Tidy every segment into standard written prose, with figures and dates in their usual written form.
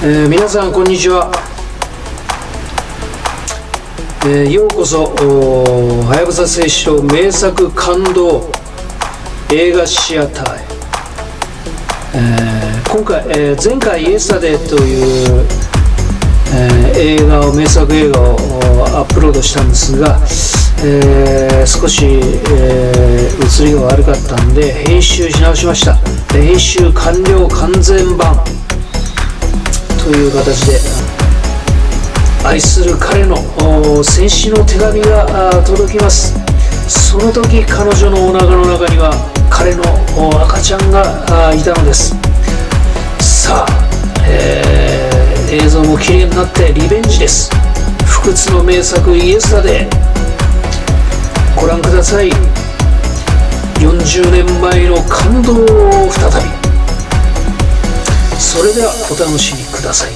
皆さんこんにちは。ようこそはやぶさ青春名作感動映画シアターへ。今回、前回イエスタディという、名作映画をアップロードしたんですが、少し、映りが悪かったんで編集し直しました。編集完了完全版という形で、愛する彼の戦死の手紙が届きます。その時彼女のお腹の中には彼の赤ちゃんがいたのです。さあ、映像も綺麗になってリベンジです。不屈の名作イエスタディ、ご覧ください。40年前の感動を再び。それではお楽しみください。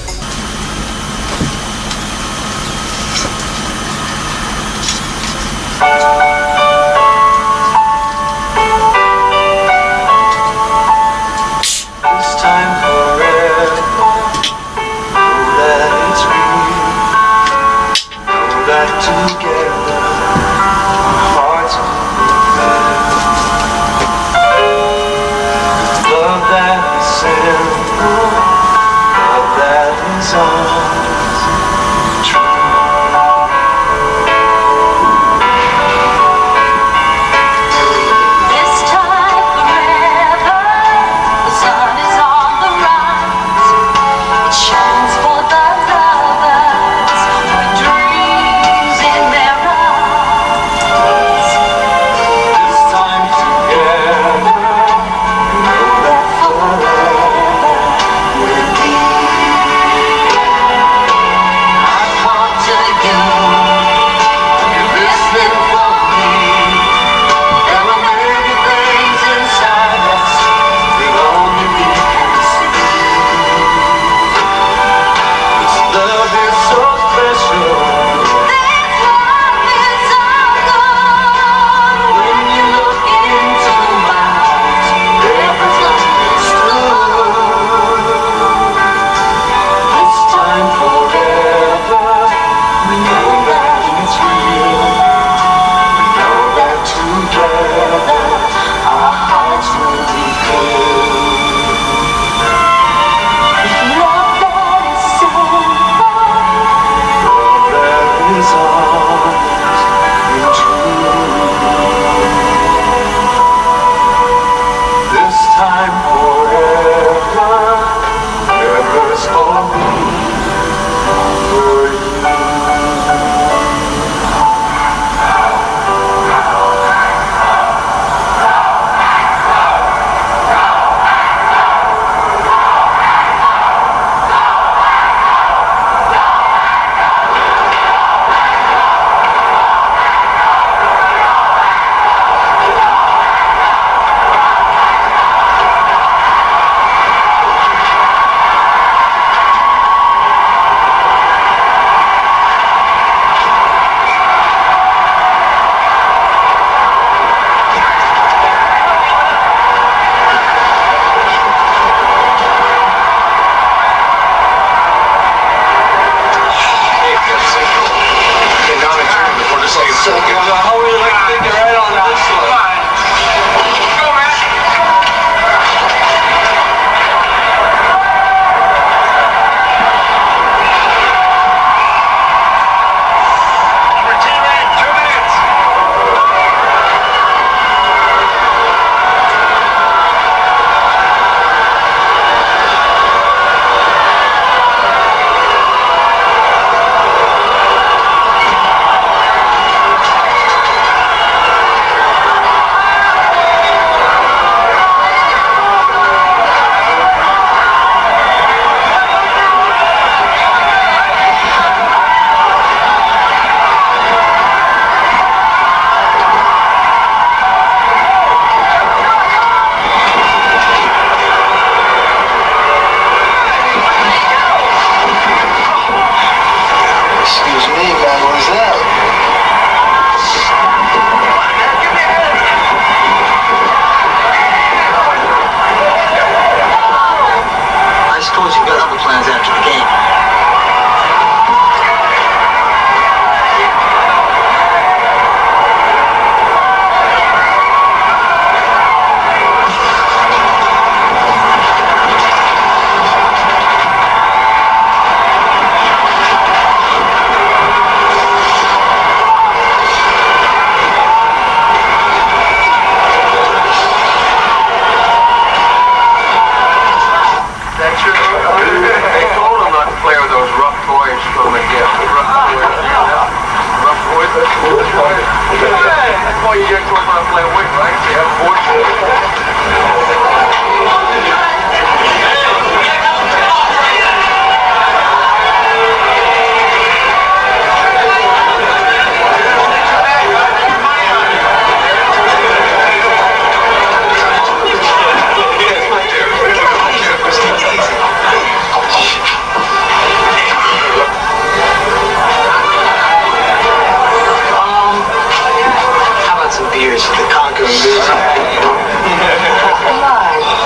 My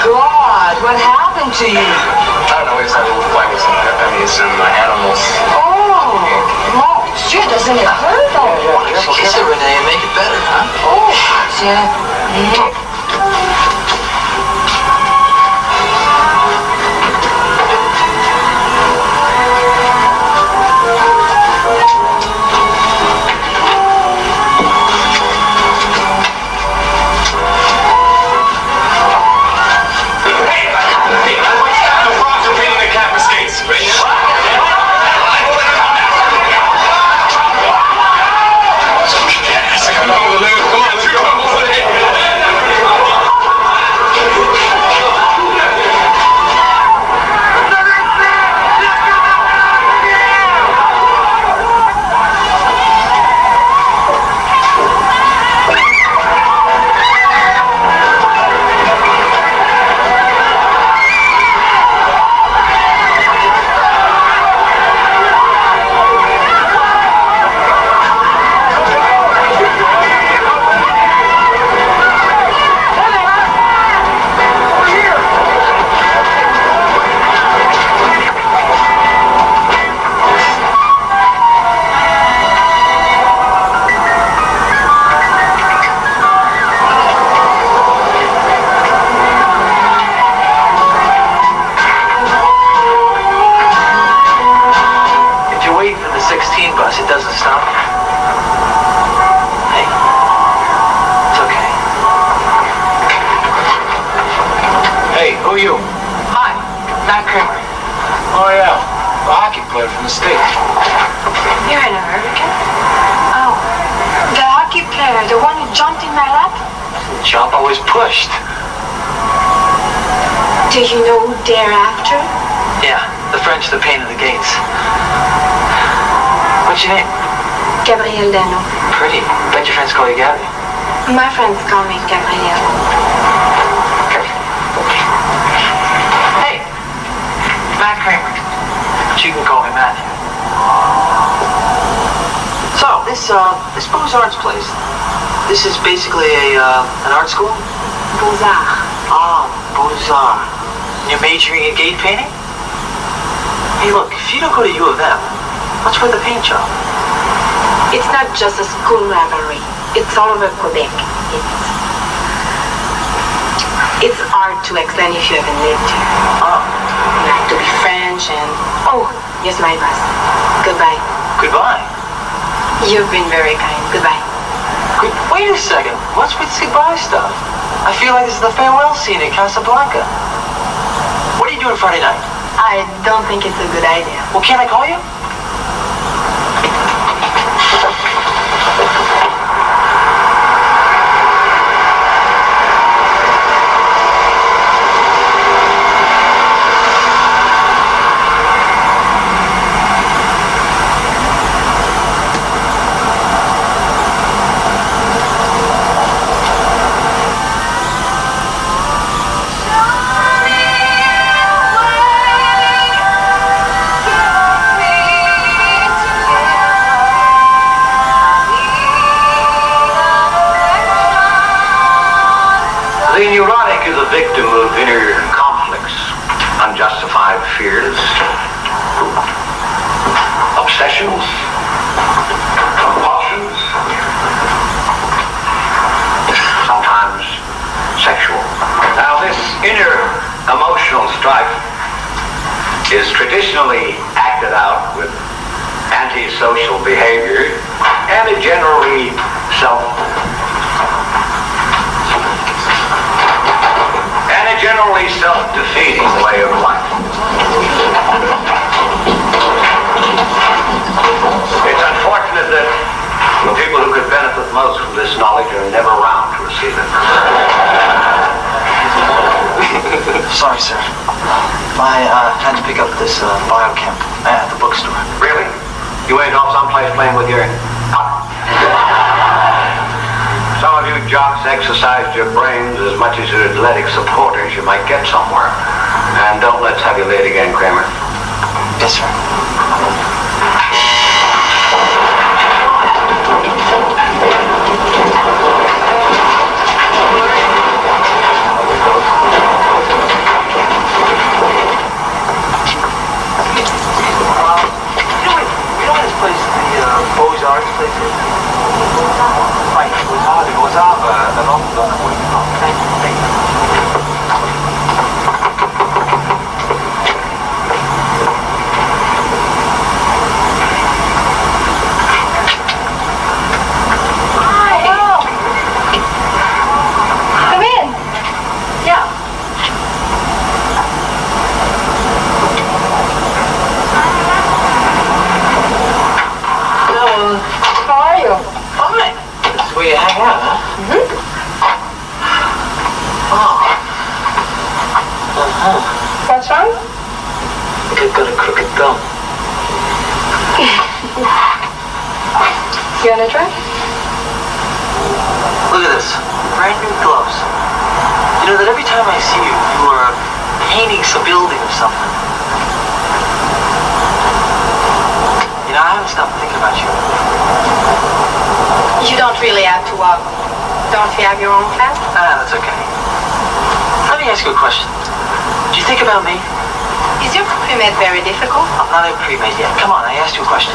God, what happened to you? I don't know, we just had a little fight with some animals. Oh, Monsieur, doesn't it hurt? Why don't you kiss it, Renee, and make it better, huh? Oh, Monsieur. Do you know who they're after? Yeah, the French, the pain of the gates. What's your name? Gabrielle Dano. Pretty. Bet your friends call you Gabby. My friends call me Gabrielle. Hey, Matt Kramer. But you can call me Matt. So, this Beaux-Arts place, this is basically an art school? Beaux-Arts. Ah, Beaux-Arts. You're majoring in gate painting? Hey, look, if you don't go to U of M, what's with the paint job? It's not just a school rivalry. It's all over Quebec. It's hard to explain if you haven't lived here. Oh. You have to be French and... Oh, here's my bus. Goodbye. Goodbye? You've been very kind. Goodbye. Wait a second. What's with this goodbye stuff? I feel like this is the farewell scene at Casablanca. What are you doing Friday night? I don't think it's a good idea. Well, can't I call you? The neurotic is a victim of inner conflicts, unjustified fears, obsessions, compulsions, sometimes sexual. Now this inner emotional strife is traditionally acted out with antisocial behavior and a generally self-defeating way of life. It's unfortunate that the people who could benefit most from this knowledge are never around to receive it. Sorry, sir. I had to pick up this biochem at the bookstore. Really? You ain't off someplace playing with your... Some of you jocks exercised your brains as much as your athletic supporters. You might get somewhere. And don't let's have you late again, Kramer. Yes, sir. home. What's wrong? I think I've got a crooked thumb. You wanna try? Look at this. Brand new gloves. You know that every time I see you, you are painting some building or something. You know, I haven't stopped thinking about you. You don't really have to walk. Don't you have your own flat? That's okay. Let me ask you a question. Do you think about me? Is your pre-med very difficult? I'm not a pre-med yet. Come on, I asked you a question.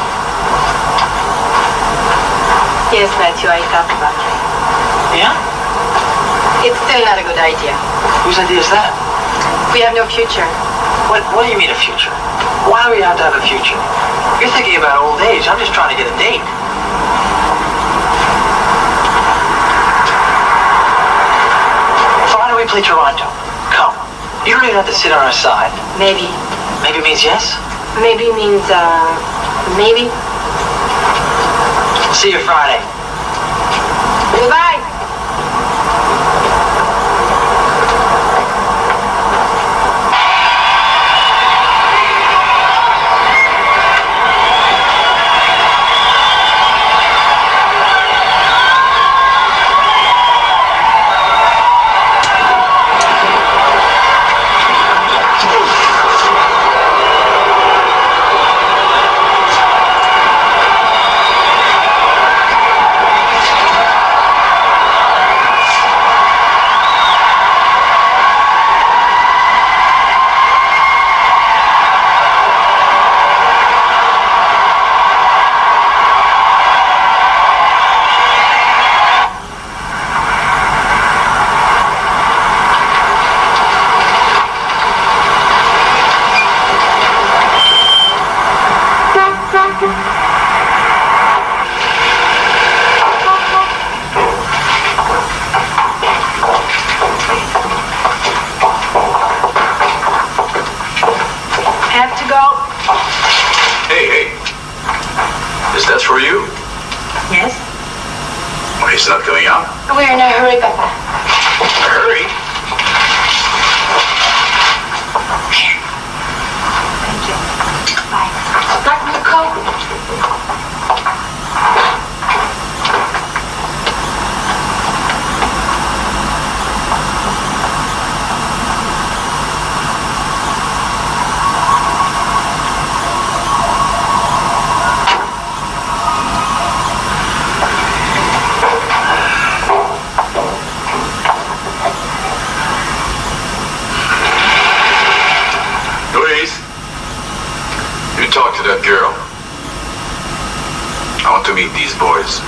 Yes, Matthew, I thought about it. Yeah? It's still not a good idea. Whose idea is that? We have no future. What do you mean a future? Why do we have to have a future? You're thinking about old age. I'm just trying to get a date. So why don't we play Toronto? Come. You don't even have to sit on our side. Maybe. Maybe means yes? Maybe means, maybe. See you Friday. Goodbye. Have to go. Hey. Is that for you? Yes? Well, he's not going out. We're in a hurry, Papa. Hurry. Thank you. Bye. Like my coat. You talk to that girl. I want to meet these boys.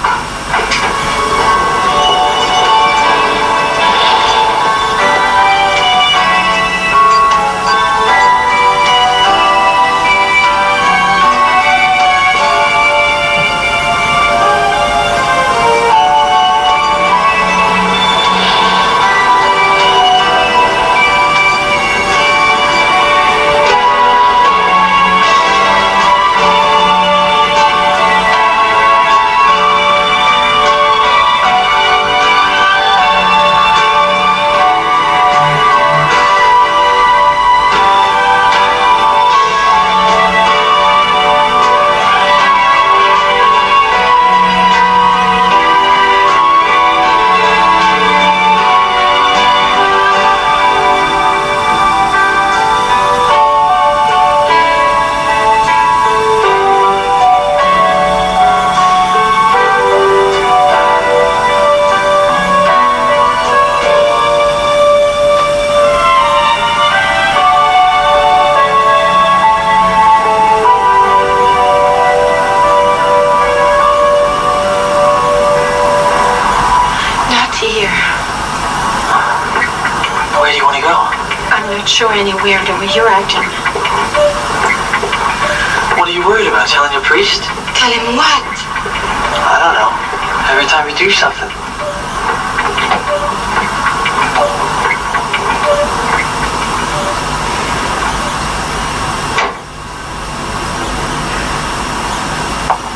Where do you want to go? I'm not sure anywhere the way you're acting. What are you worried about? Telling your priest? Tell him what? I don't know. Every time you do something.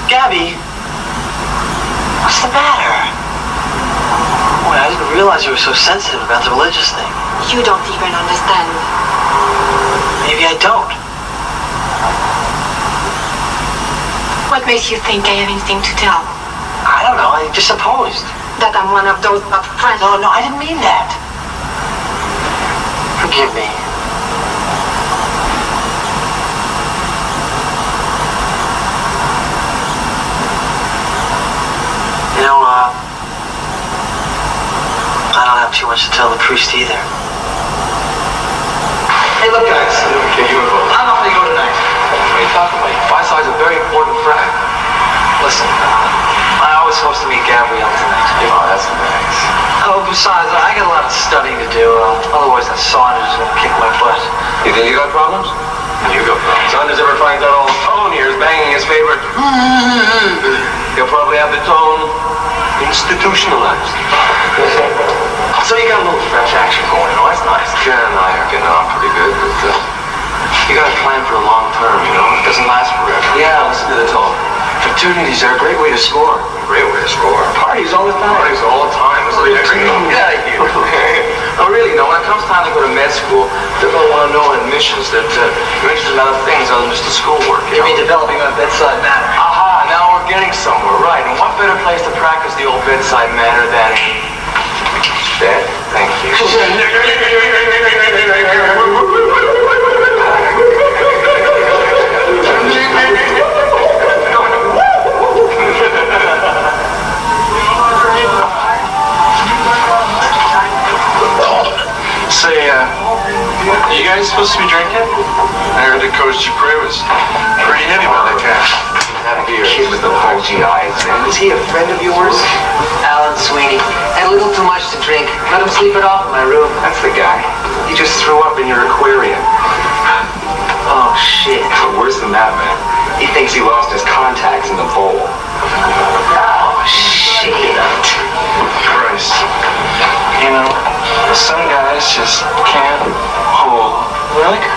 Gabby, what's the matter? Boy, I didn't realize realize you were so sensitive about the religious thing. You don't even understand. Maybe I don't. What makes you think I have anything to tell? I don't know. I just supposed. That I'm one of those not friends? No, I didn't mean that. Forgive me. You know, I don't have too much to tell the priest either. Hey, look, guys. I'm not going to go tonight. What are you talking about? Fireside's a very important friend. Listen, I was supposed to meet Gabrielle tonight. Oh, that's nice. Oh, besides, I got a lot of studying to do. Otherwise, that sausage is going to kick my butt. You think you got problems? You got problems. Saunders ever finds out old Tone here is banging his favorite. He'll probably have the tone institutionalized. So you got a little French action going. Oh, that's nice. Jen and I are getting on pretty good, but You got to plan for the long term, you know? It doesn't last forever. yeah, listen to the tone. Fraternities are a great way to score. Great way to score. Parties all the time. Parties all the time. This is the next thing. Get out of here. No, really, no. When it comes time to go to med school, they're going to want to know in missions that you're interested in other things other than just the schoolwork. You mean developing a bedside manner? Aha, now we're getting somewhere, right. And what better place to practice the old bedside manner than bed? Thank you. Say, you guys supposed to be drinking? I heard that Coach Dupree was pretty heavy by that time. That kid with the bulgy eyes, man. Is he a friend of yours? Alan Sweeney. Had a little too much to drink. Let him sleep it off in my room. That's the guy. He just threw up in your aquarium. Oh, shit. Worse than that, man. He thinks he lost his contacts in the bowl. Oh, shit. Christ. You know, some guys just can't hold liquor.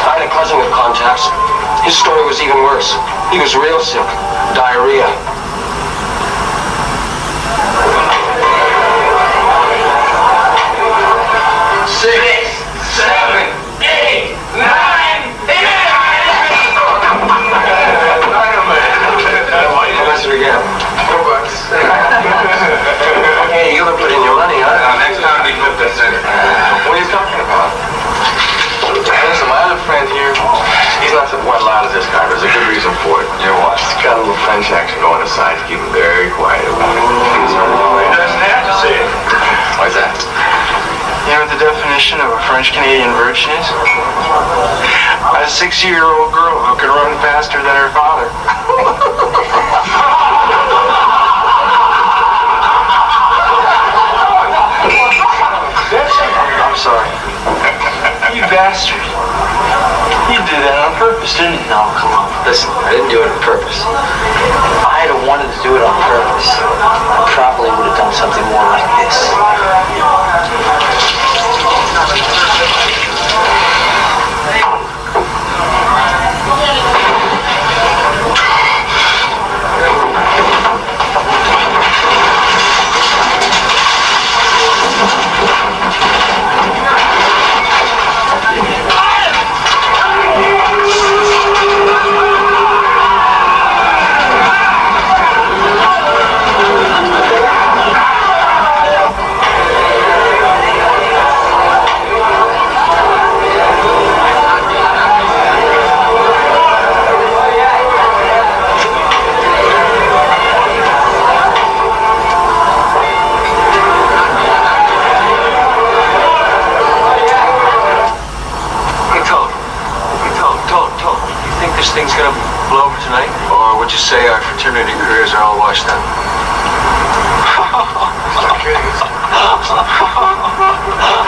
I had a cousin with contacts. His story was even worse. He was real sick. Diarrhea. Six, seven, eight, nine, Let's do it again. Hey, you ever put in your money, huh? Next time we flip that center. What are you talking about? Listen, my other friend here, he's not so one loud as this guy, but there's a good reason for it. You know what? He's got a little French accent going aside to keep him very quiet. He doesn't have to say it. Why's that? You know what the definition of a French-Canadian virgin is? A 6-year-old girl who can run faster than her father. I'm sorry. You bastard. You did that on purpose, didn't you? No, come on. Listen, I didn't do it on purpose. If I had wanted to do it on purpose, I probably would have done something more like this. Thing's gonna blow over tonight? Or would you say our fraternity careers are all washed out? Stop kidding. I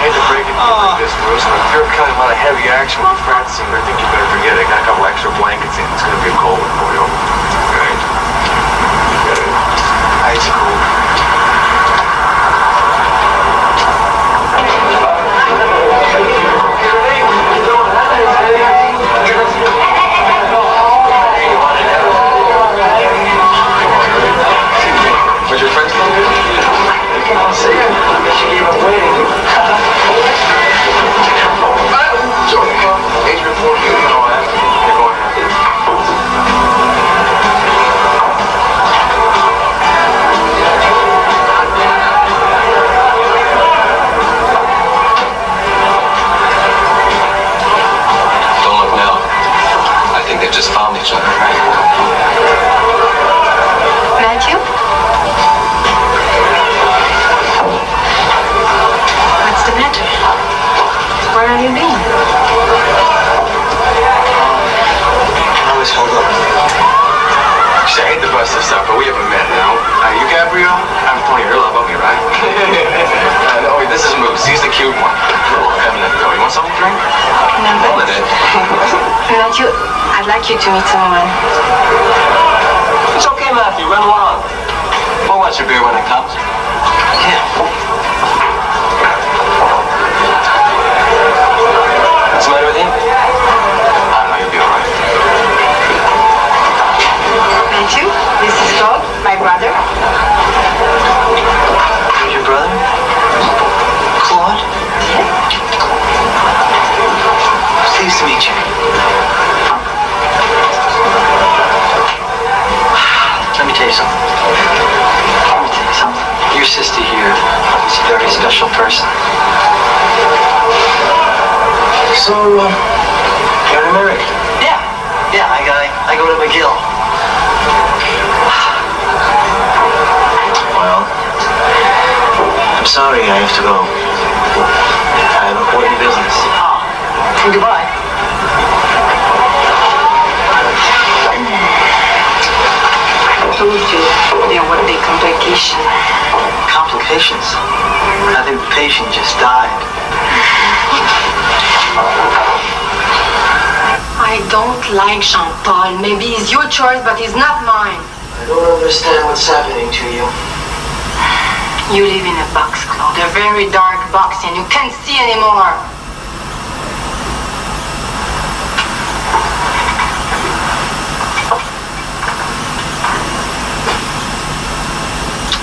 hate to break it to you like this, Bruce, but if you're kind of on a heavy action with France scene, I think you better forget it. I got a couple extra blankets in. It's gonna be a cold one for you. Right? Ice cold. drink? No, Roll but it in. Matthew, I'd like you to meet someone. It's okay, Matthew. Run along. We'll watch your beer when it comes. Yeah. What's the matter with you? I don't know. You'll be all right. Matthew, this is Claude, my brother. Your brother? Claude? Pleased to meet you. Let me tell you something. Your sister here is a very special person. So, you're in America? Yeah. Yeah, I go to McGill. Well, I'm sorry I have to go. I have important business. Oh, goodbye. I told you there would be complication. Complications? I think the patient just died. I don't like Jean-Paul. Maybe it's your choice, but it's not mine. I don't understand what's happening to you. You live in a box, Claude, a very dark box, and you can't see anymore.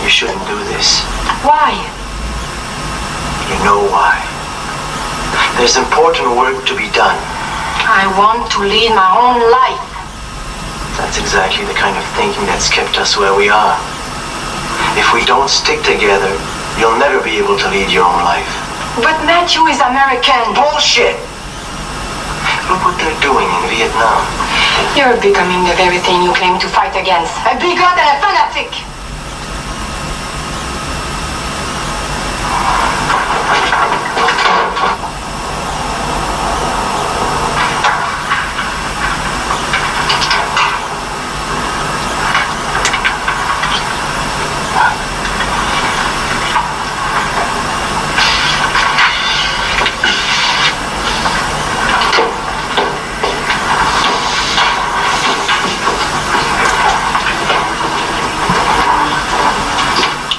You shouldn't do this. Why? You know why. There's important work to be done. I want to lead my own life. That's exactly the kind of thinking that's kept us where we are. If we don't stick together, you'll never be able to lead your own life. But Matthew is American. Bullshit! Look what they're doing in Vietnam. You're becoming the very thing you claim to fight against. A bigot and a fanatic.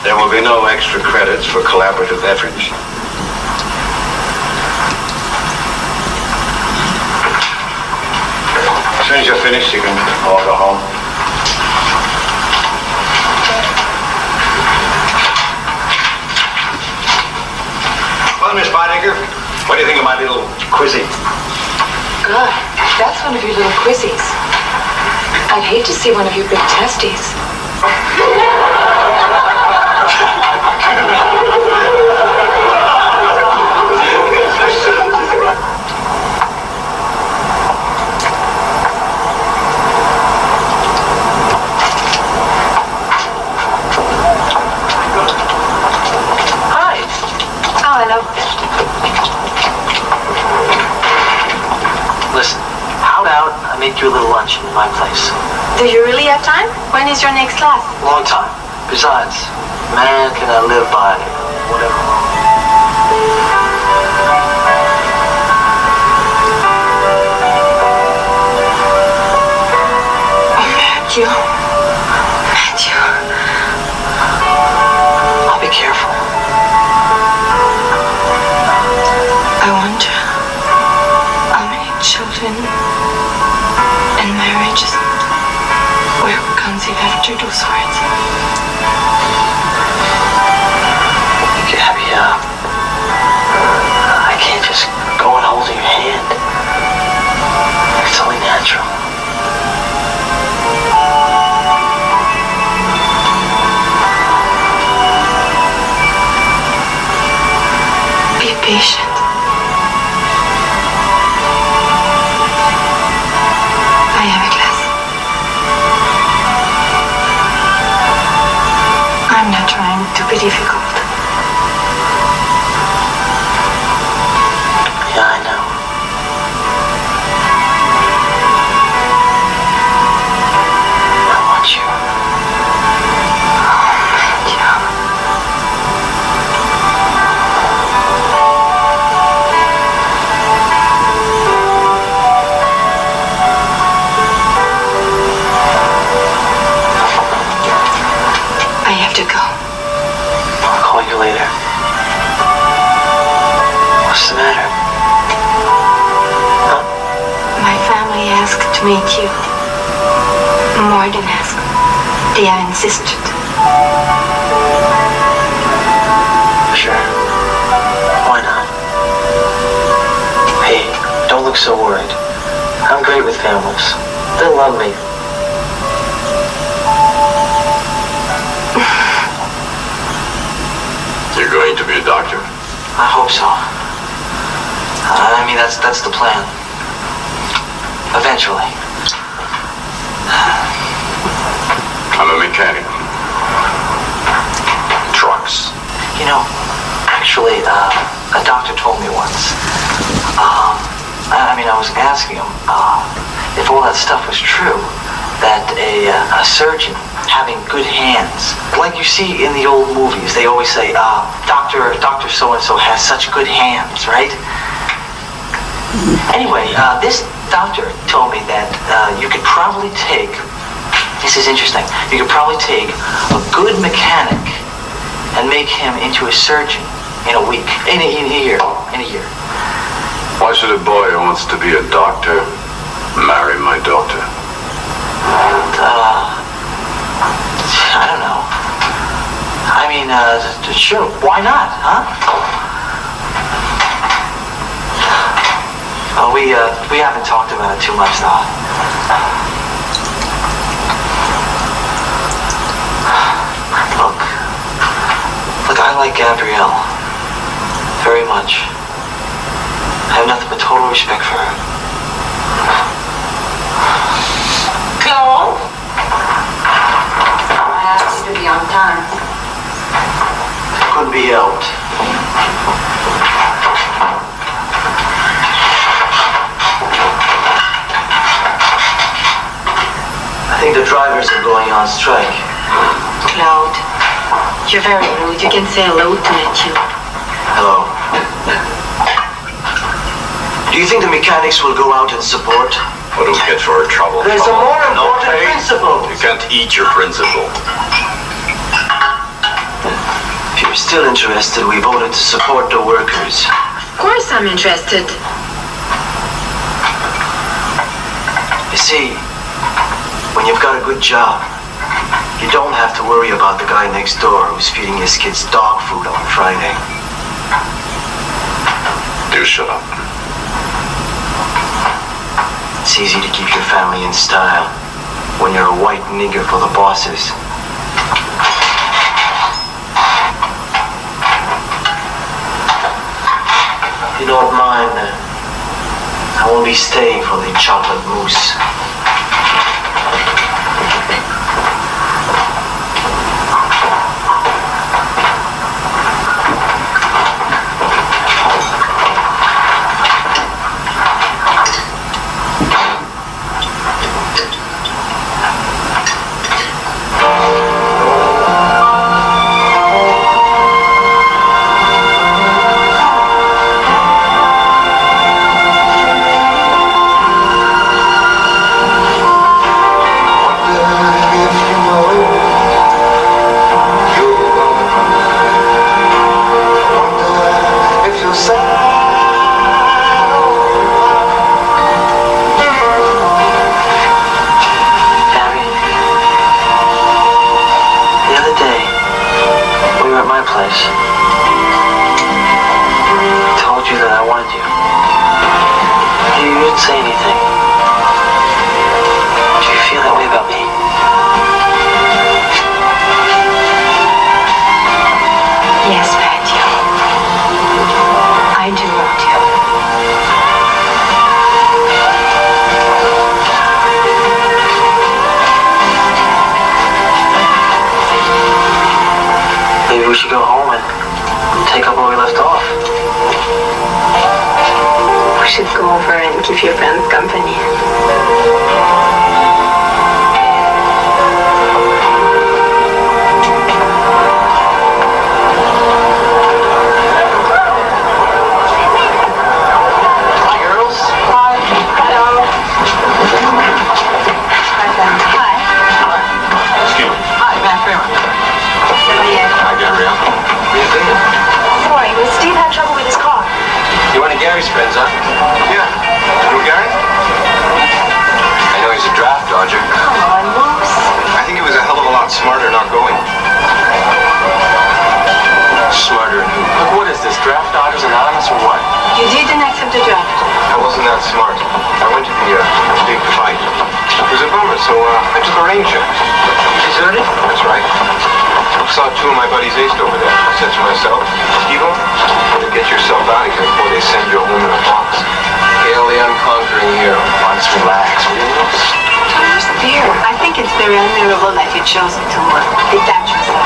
There will be no extra credits for collaborative efforts. As soon as you're finished, you can all go home. Well, Miss Beidinger, what do you think of my little quizzy? God, that's one of your little quizzies. I'd hate to see one of your big testes. Hi. Oh, hello. Listen, how about I make you a little lunch in my place? Do you really have time? When is your next class? Long time. Besides, man cannot live by whatever. Matthew. Matthew. I'll be careful. I wonder how many children and marriages were conceived after those words. Gabby, I can't just go and hold your hand. It's only natural. Be patient. I have a glass. I'm not trying to be difficult. Yeah, I know. I want you. Oh, pardon-esque. They have insisted. Sure. Why not? Hey, don't look so worried. I'm great with families. They'll love me. You're going to be a doctor? I hope so. I mean, that's the plan. Eventually. I'm a mechanic. Trucks. You know, actually, a doctor told me once. I was asking him if all that stuff was true, that a surgeon having good hands, like you see in the old movies, they always say, Doctor so-and-so has such good hands, right? Anyway, this doctor told me that you could probably take, this is interesting, you could probably take a good mechanic and make him into a surgeon in a week, in a year. Why should a boy who wants to be a doctor marry my daughter? I don't know. I mean, sure, why not, huh? We haven't talked about it too much, though. Look, I like Gabrielle very much. I have nothing but total respect for her. Hello? I asked you to be on time. Couldn't be helped. I think the drivers are going on strike. Claude, you're very rude. You can say hello to Matthew. Hello. Do you think the mechanics will go out and support? What do we get for our trouble? There's a more important principle. You can't eat your principle. If you're still interested, we voted to support the workers. Of course I'm interested. You see, when you've got a good job, you don't have to worry about the guy next door who's feeding his kids dog food on Friday. Do shut up. It's easy to keep your family in style when you're a white nigger for the bosses. If you don't mind, I won't be staying for the chocolate mousse. We should go home and take up where we left off. We should go over and give your friend company. Hi, girls. Hi. Hello. Hi. Excuse me. Hi, Matt Freeman. Hi, Gabrielle. What are you doing? Sorry, but Steve had trouble with his car. You one of Gary's friends, huh? Yeah. You know Gary? Smarter not going. Smarter than who? Look, what is this, Draft Dodgers Anonymous or what? You didn't accept the draft. I wasn't that smart. I went to the big fight. It was a bummer, so I took a rain check. Deserted? That's right. I saw two of my buddies aced over there. I said to myself, Steve-O, better get yourself out of here before they send you home in a box. Hail the unconquering hero. Let's relax, will you? Where's fear? I think it's very admirable that you chose to detach yourself.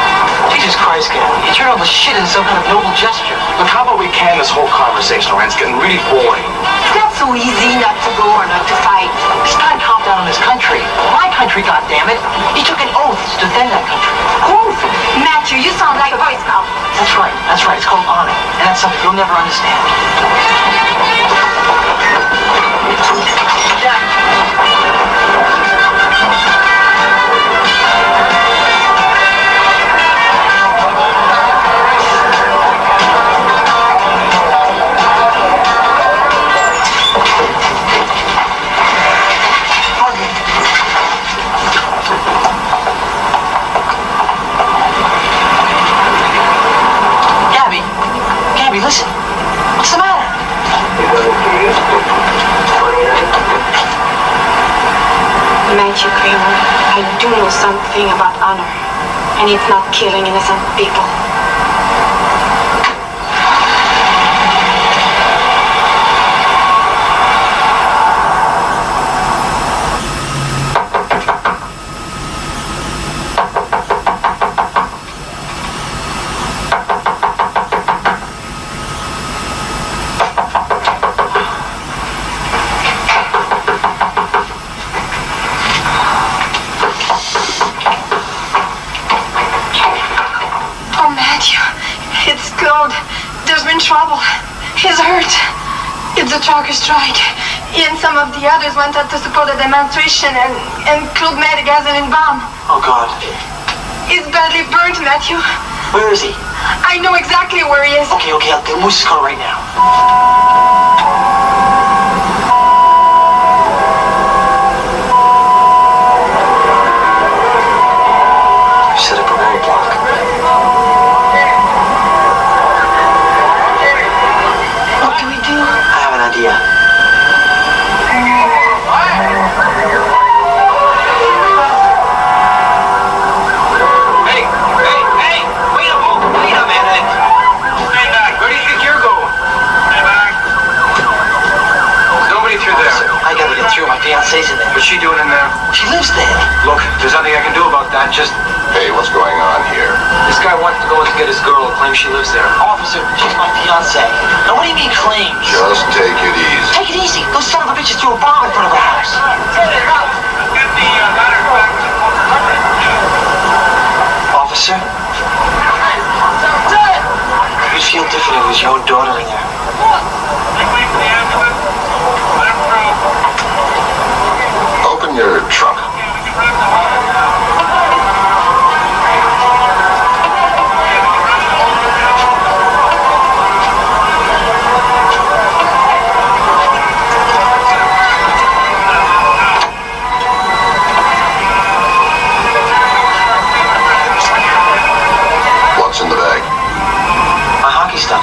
Jesus Christ, Gabby, you turn all the shit into some kind of noble gesture. Look, how about we can this whole conversation around? It's getting really boring. It's not so easy not to go or not to fight. This guy calmed down on his country. My country, goddammit. He took an oath to defend that country. Oath? Matthew, you sound like a Boy Scout. That's right. It's called honor. And that's something you'll never understand. Gabby, listen. What's the matter? Matthew Kramer, I do know something about honor, and it's not killing innocent people. Trouble. He's hurt. It's a trucker strike. He and some of the others went out to support the demonstration and killed Matt gasoline bomb. Oh, God. He's badly burnt, Matthew. Where is he? I know exactly where he is. Okay, I'll get Moose's car right now. Set up a roadblock. I have an idea. Hey! Wait a minute! Stay back. Where do you think you're going? Stay back. There's nobody through there. I gotta get through. My fiancee's in there. What's she doing in there? She lives there. Look, there's nothing I can do about that. Just... Hey, what's going on here? This guy wants to go and get his girl and claims she lives there. Officer, she's my fiancée. Now, what do you mean claims? Just take it easy. Take it easy. Those son of a bitches threw a bomb in front of our house. Officer? You'd feel different if it was your own daughter in there. Open your trunk. What's in the bag? My hockey stuff.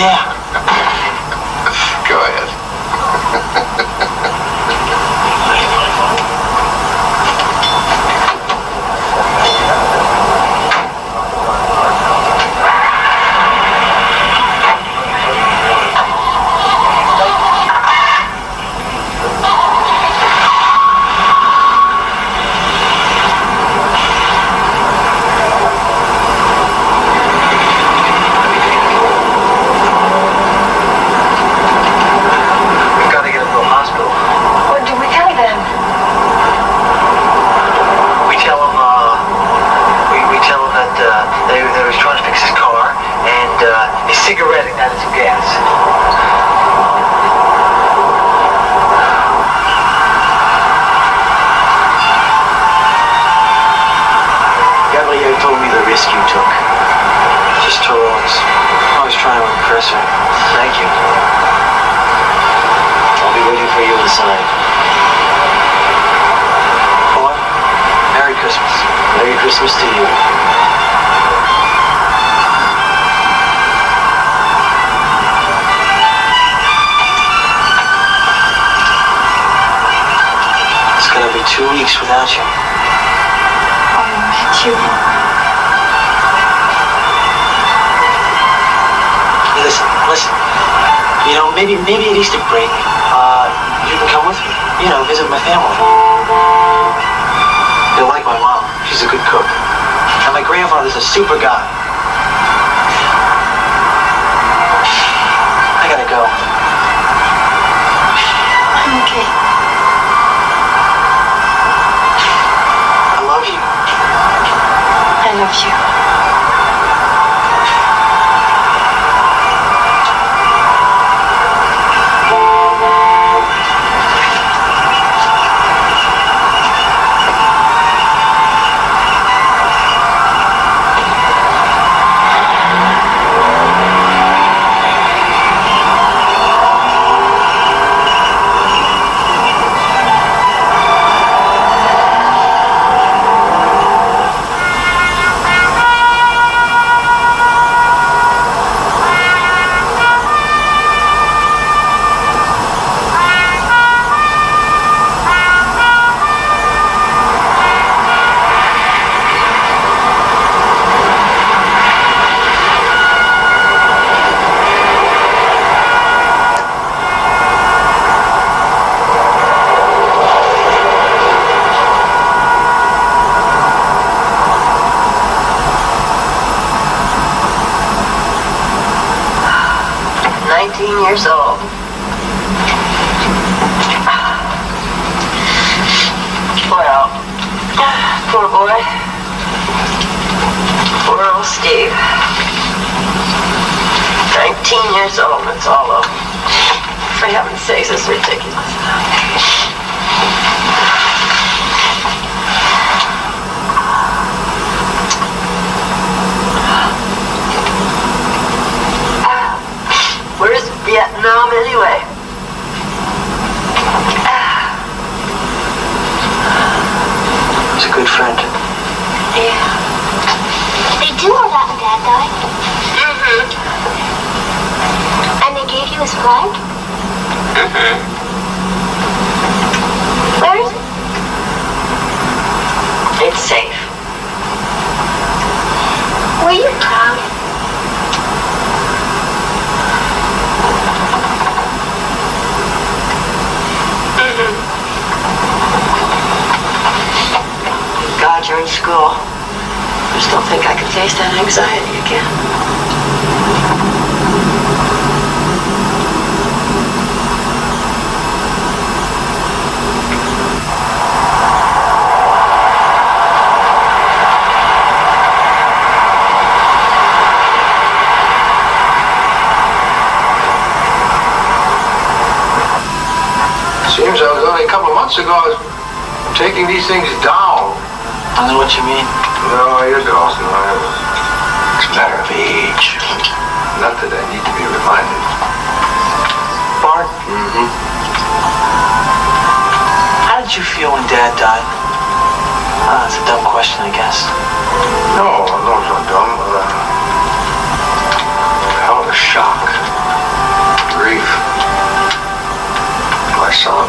Yeah. Go ahead. Cigarette out of some gas. Gabrielle told me the risk you took. Just told us. I was trying to impress her. Thank you. I'll be waiting for you inside. Boy, Merry Christmas. Merry Christmas to you. It's gonna be 2 weeks without you. Oh, Matthew. Hey, listen. You know, maybe at Easter break, you can come with me. You know, visit my family. You'll like my mom. She's a good cook. And my grandfather's a super guy. I gotta go. I'm okay. I love you. I love you. Years old. Well, poor boy. Poor old Steve. 19 years old, it's all over. For heaven's sakes, it's ridiculous. Where's Vietnam anyway? He's a good friend. Yeah. They do know that when Dad died. Mm-hmm. And they gave you his flag? Mm-hmm. Where is it? It's safe. Were you proud? God, you're in school. I just don't think I could face that anxiety again. Seems I was only a couple of months ago I was taking these things down. I know what you mean. No, you're Dawson. It's a matter of age. Not that I need to be reminded. Bart, Mm-hmm. how did you feel when Dad died? That's a dumb question, I guess. No, it's not dumb. Hell of a shock. grief. My son.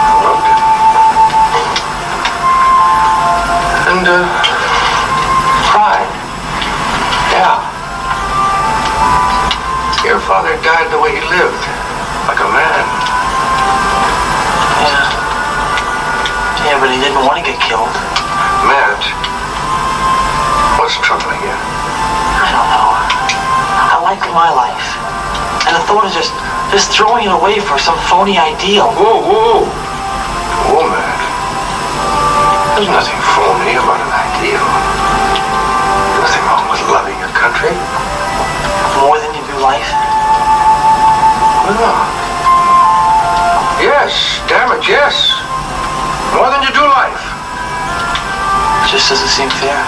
I loved it. And, cried. Yeah. Your father died the way he lived. Like a man. Yeah. Yeah, but he didn't want to get killed. Matt. What's troubling you? I don't know. I like my life. And the thought of just throwing it away for some phony ideal. Whoa, whoa. Whoa, Matt. There's nothing phony about an ideal. There's nothing wrong with loving your country. More than you do life. Well, yes, damn it, yes. More than you do life. It just doesn't seem fair.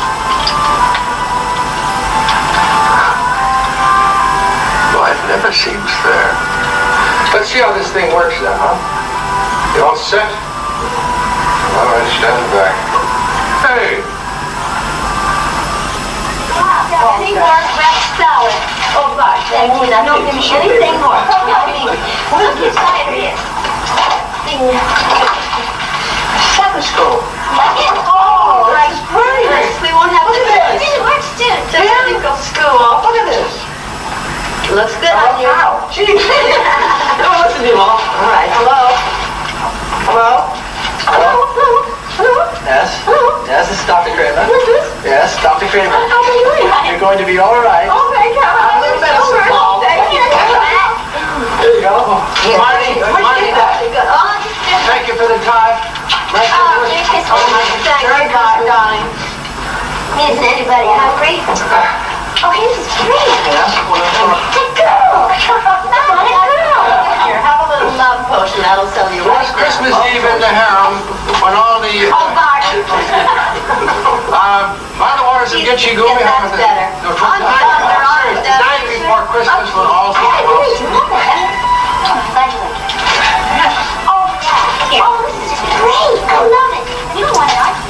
Life never seems fair. Let's see how this thing works now, huh? You all set? All right, stand back. Hey! Any more wrapped salad? Oh, gosh, thank you. No, anything more. Look inside here. Stethoscope. Like it? Oh, that's great. We won't have to. It works too. Just to go to school. Look at this. Looks good on you. Ow. Gee. Don't listen to him, Mom. All right. Hello? Hello? Hello? Hello? Yes? Yes, this is Dr. Kramer. Yes, Dr. Kramer. How are you doing? You're going to be all right. Oh, thank you. A little medicine, Paul. Thank you. There you go. Marty, Marty, Oh, just Thank you for the time. Merry Christmas. Thank you, darling. Isn't anybody hungry? Oh, his is great. Yeah? Good girl. Not a girl. Here, have a little love potion. That'll sell you right. Last Christmas Eve in the harem, when all the... Oh, Barney. By the waters of Gitche Gumi... That's better. No, the night before Christmas when all... Hey, what are you doing? Congratulations. Oh, yeah. Here. Oh, this is just great. I love it. You know what I like?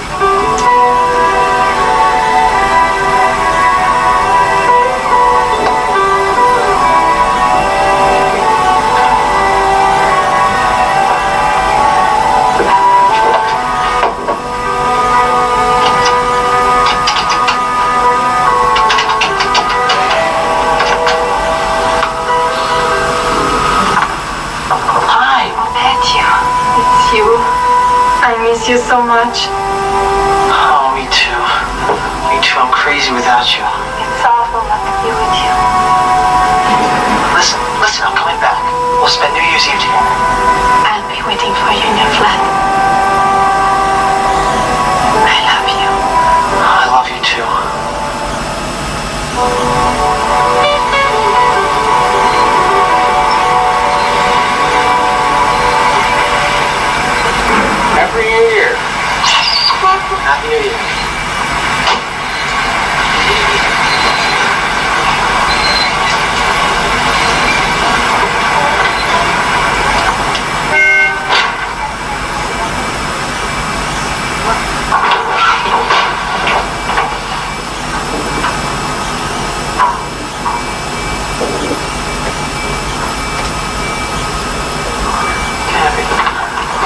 You so much. Oh, me too. Me too. I'm crazy without you. It's awful not to be with you. Listen, I'm coming back. We'll spend New Year's Eve together. I'll be waiting for you in your flat. I love you. I love you too. Happy New Year. Happy New Year.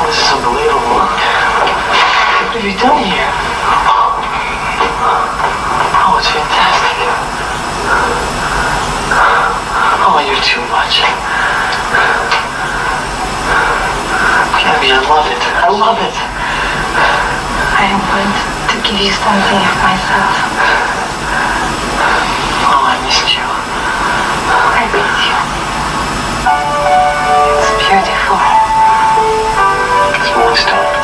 This is unbelievable. What have you done here? Oh, it's fantastic. Oh, you're too much. Gabby, I love it. I love it. I want to give you something of myself. Oh, I missed you. I miss you. It's beautiful. It's moonstone.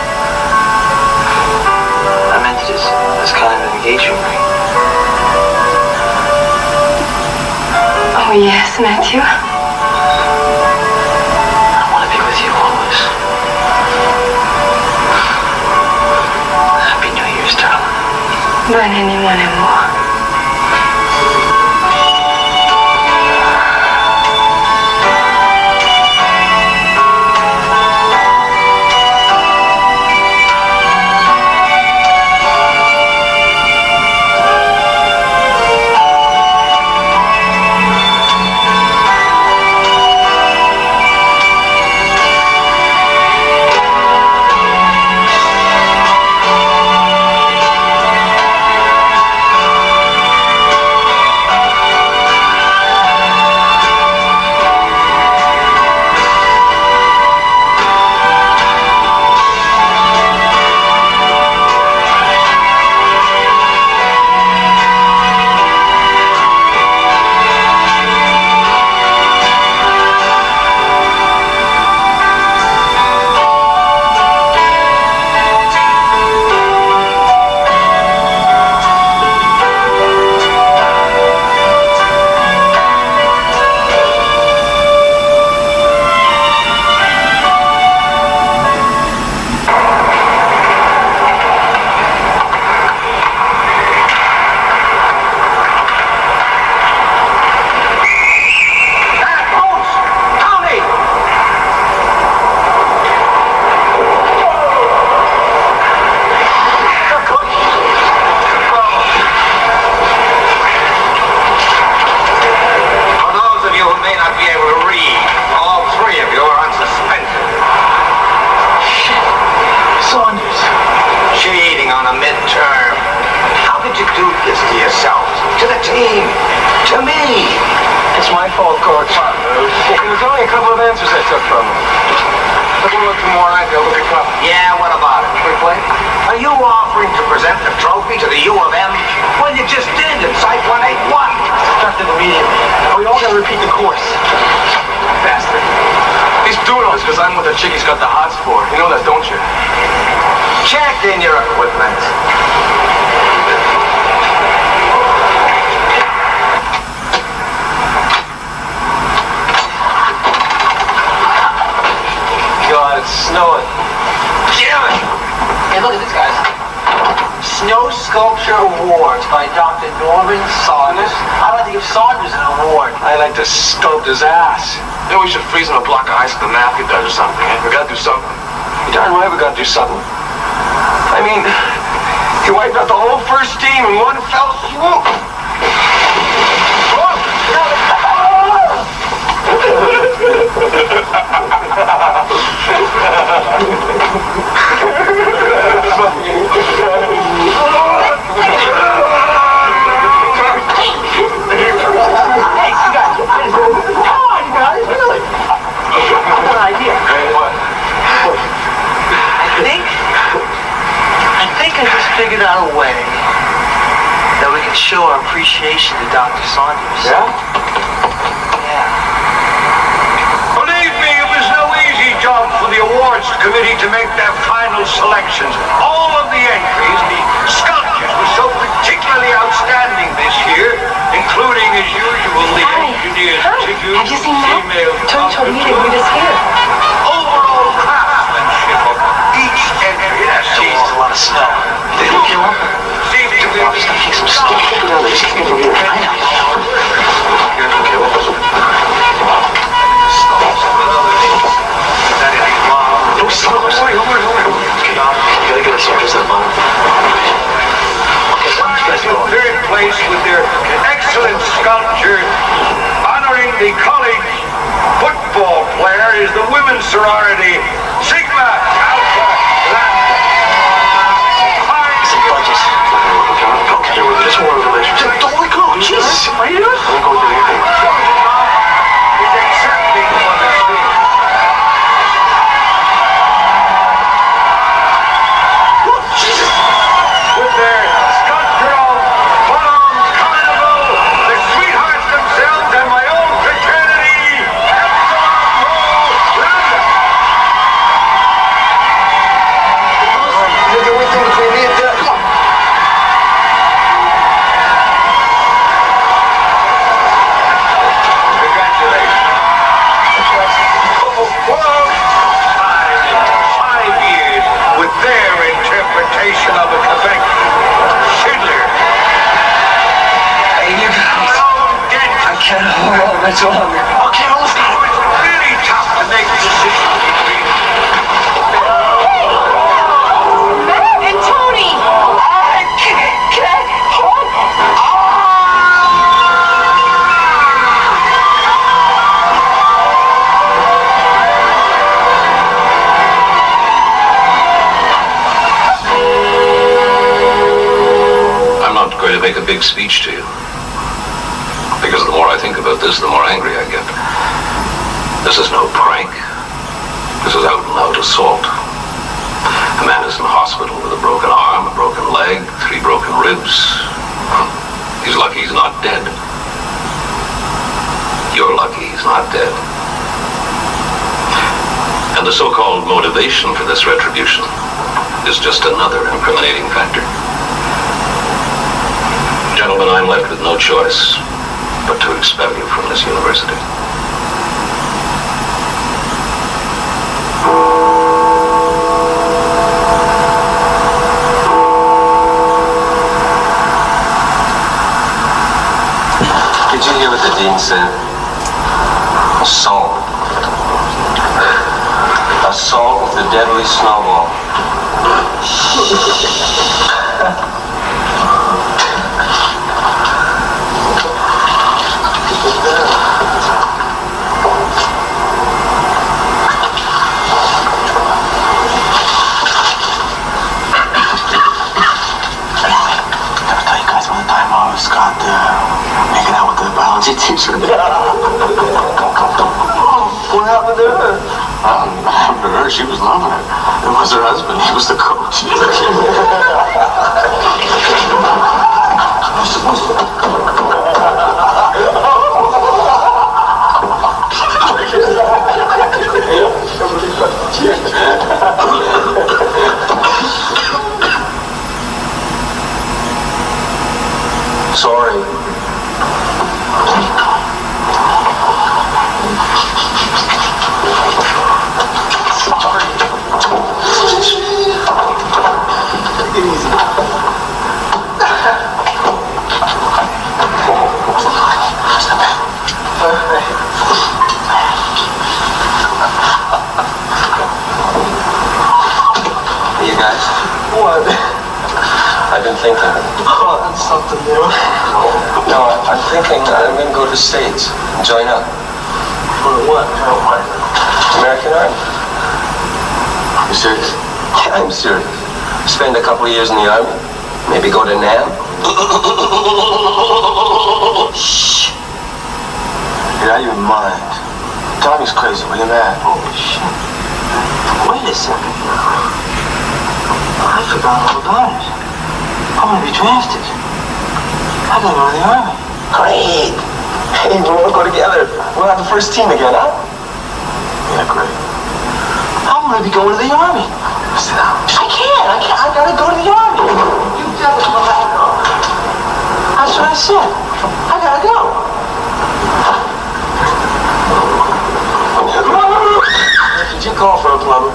I meant it as kind of an engagement ring. Oh, yes, Matthew. I want to be with you always. Happy New Year's, darling. Bonne année, mon amour. Oh, Coach. It was only a couple of answers I took from him. Look a little tomorrow night, they'll be tough. Yeah, what about it? We play? Are you offering to present the trophy to the U of M? Well, you just did in Site 181. Started immediately. We all gotta repeat the course. Bastard. He's doing all this because I'm what the chick he's got the hots for. You know that, don't you? Check in your equipment. God, it's snowing. Jimmy! Hey, look at this, guys. Snow Sculpture Awards by Dr. Norman Saunders. I'd like to give Saunders an award. I like to sculpt his ass. Maybe we should freeze him a block of ice with a napkin does or something, eh? We gotta do something. You darn right we gotta do something. I mean, he wiped out the whole first team in one fell swoop. I just figured out a way that we can show our appreciation to Dr. Saunders. Yeah? Yeah. Believe me, it was no easy job for the awards committee to make their final selections. All of the entries, the sculptures, were so particularly outstanding this year, including, as usual, the engineer's tribute Have you seen to that? female Tony told me to read his here. overall craftsmanship of each entry. Jeez, a lot of snow. They don't kill him? Seems to be I'm just gonna kick some snow. I know. No snow. You gotta get us soldiers at the bottom. in third place with their excellent sculpture honoring the college football player is the women's sorority Sigma Alpha Lambda. Okay, well, there's more relationship. Don't let go. Jesus. What are you doing? I'm going to do anything. Is accepting for the team. With their sculptural full-on carnival, the sweethearts themselves and my own fraternity, Epsilon Lambda. You're the only thing between me and death. Come on. Five years with their interpretation of the Quebec Schindler. Hey, you guys. I can't hold on much longer. Okay, well, listen. It's really tough to make decisions between. And Tony! I can't hold on. I'm not going to make a big speech to you. Because the more I think about this, the more angry I get. This is no prank. This is out and out assault. A man is in hospital with a broken arm, a broken leg, 3 broken ribs. He's lucky he's not dead. You're lucky he's not dead. And the so-called motivation for this retribution is just another incriminating factor. Gentlemen, I'm left with no choice but to expel you from this university. Did you hear what the dean said? Assault. Assault with a deadly snowball. Never tell you guys about the time I was making out with the biology biology teacher. What happened to her? What happened to her? She was loving it. It was her husband. He was the coach. Sorry. Take it easy. Hey, you guys. What? I've been thinking. Oh, that's something new. No, I'm thinking I'm going to go to the States and join up. For what? American Army. You serious? Yeah, I'm serious. Spend a couple of years in the Army. Maybe go to Nam. Shh. Get out of your mind. Tommy's crazy. What are you mad? Holy shit. Wait a second. I forgot all about it. I'm gonna be drafted. I gotta go to the Army. Great. Hey, we'll go together. We'll have the first team again, huh? Yeah, great. I'm gonna be going to the Army. Sit down. I can't. I gotta go to the Army. You tell us what happened. That's what I said. I gotta go. Did you call for a plumber?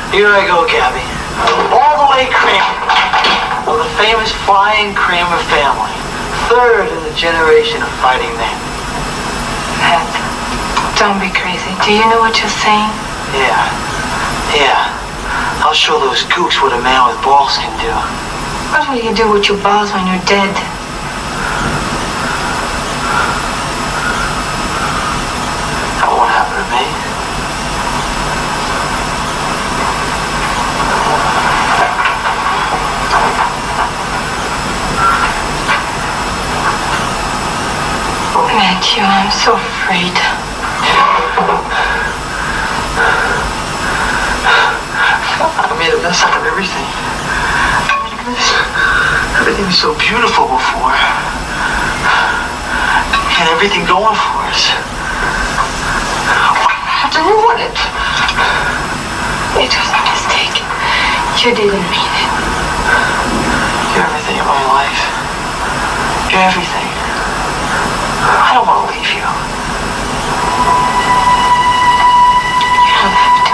Here I go, Gabby. All the way cream of the famous flying creamer family. Third in the generation of fighting men. Pat, don't be crazy. Do you know what you're saying? Yeah. I'll show those gooks what a man with balls can do. What will you do with your balls when you're dead? That won't happen to me. Matthew, I'm so afraid. I made a mess out of everything. Everything was so beautiful before. And everything going for us. Why did I have to ruin it? It was a mistake. You didn't mean it. You're everything in my life. You're everything. I don't want to leave you. You don't have to.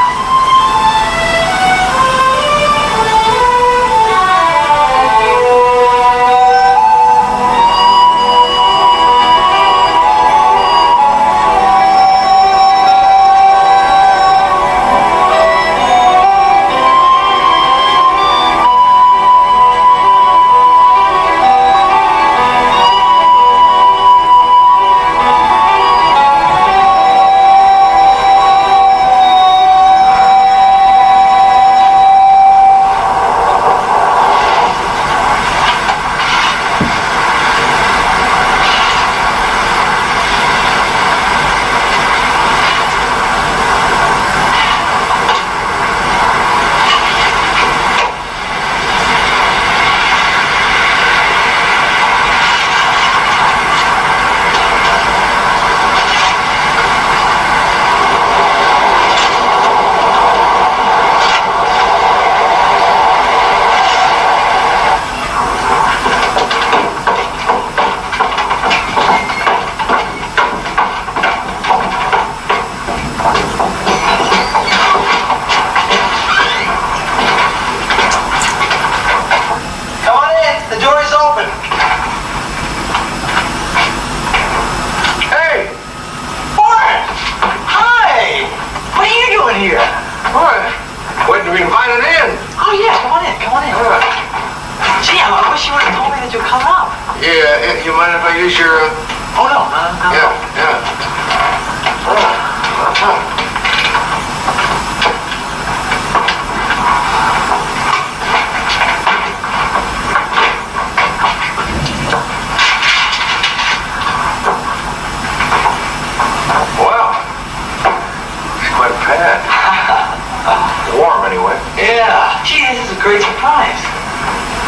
Gee, I wish you would have told me that you were coming up. Yeah, you mind if I use your... Oh, no. Yeah. Wow. It's quite a pad. Warm, anyway. Yeah. Gee, this is a great surprise.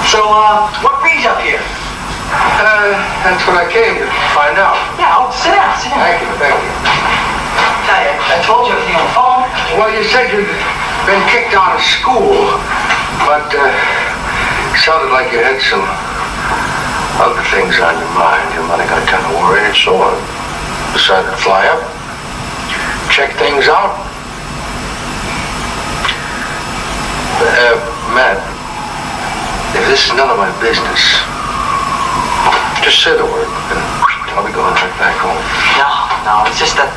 So, what brings you up here? That's what I came to find out. Yeah, sit down. Thank you. I told you everything on the phone. Well, you said you'd been kicked out of school, but sounded like you had some other things on your mind. Your mother got kind of worried, so I decided to fly up, check things out. Matt, if this is none of my business, just say the word, and I'll be going right back home. No, it's just that,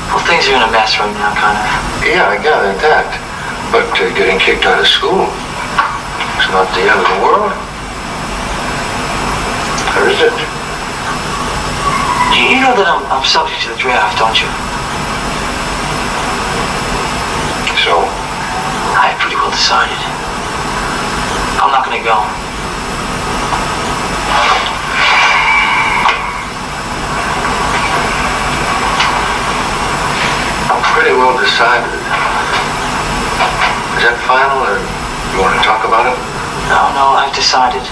well, things are in a mess right now, kind of. Yeah, I gathered that. But getting kicked out of school, it's not the end of the world. Or is it? You know that I'm subject to the draft, don't you? So? I pretty well decided. I'm not gonna go. Pretty well decided. Is that final, or you want to talk about it? No, I've decided.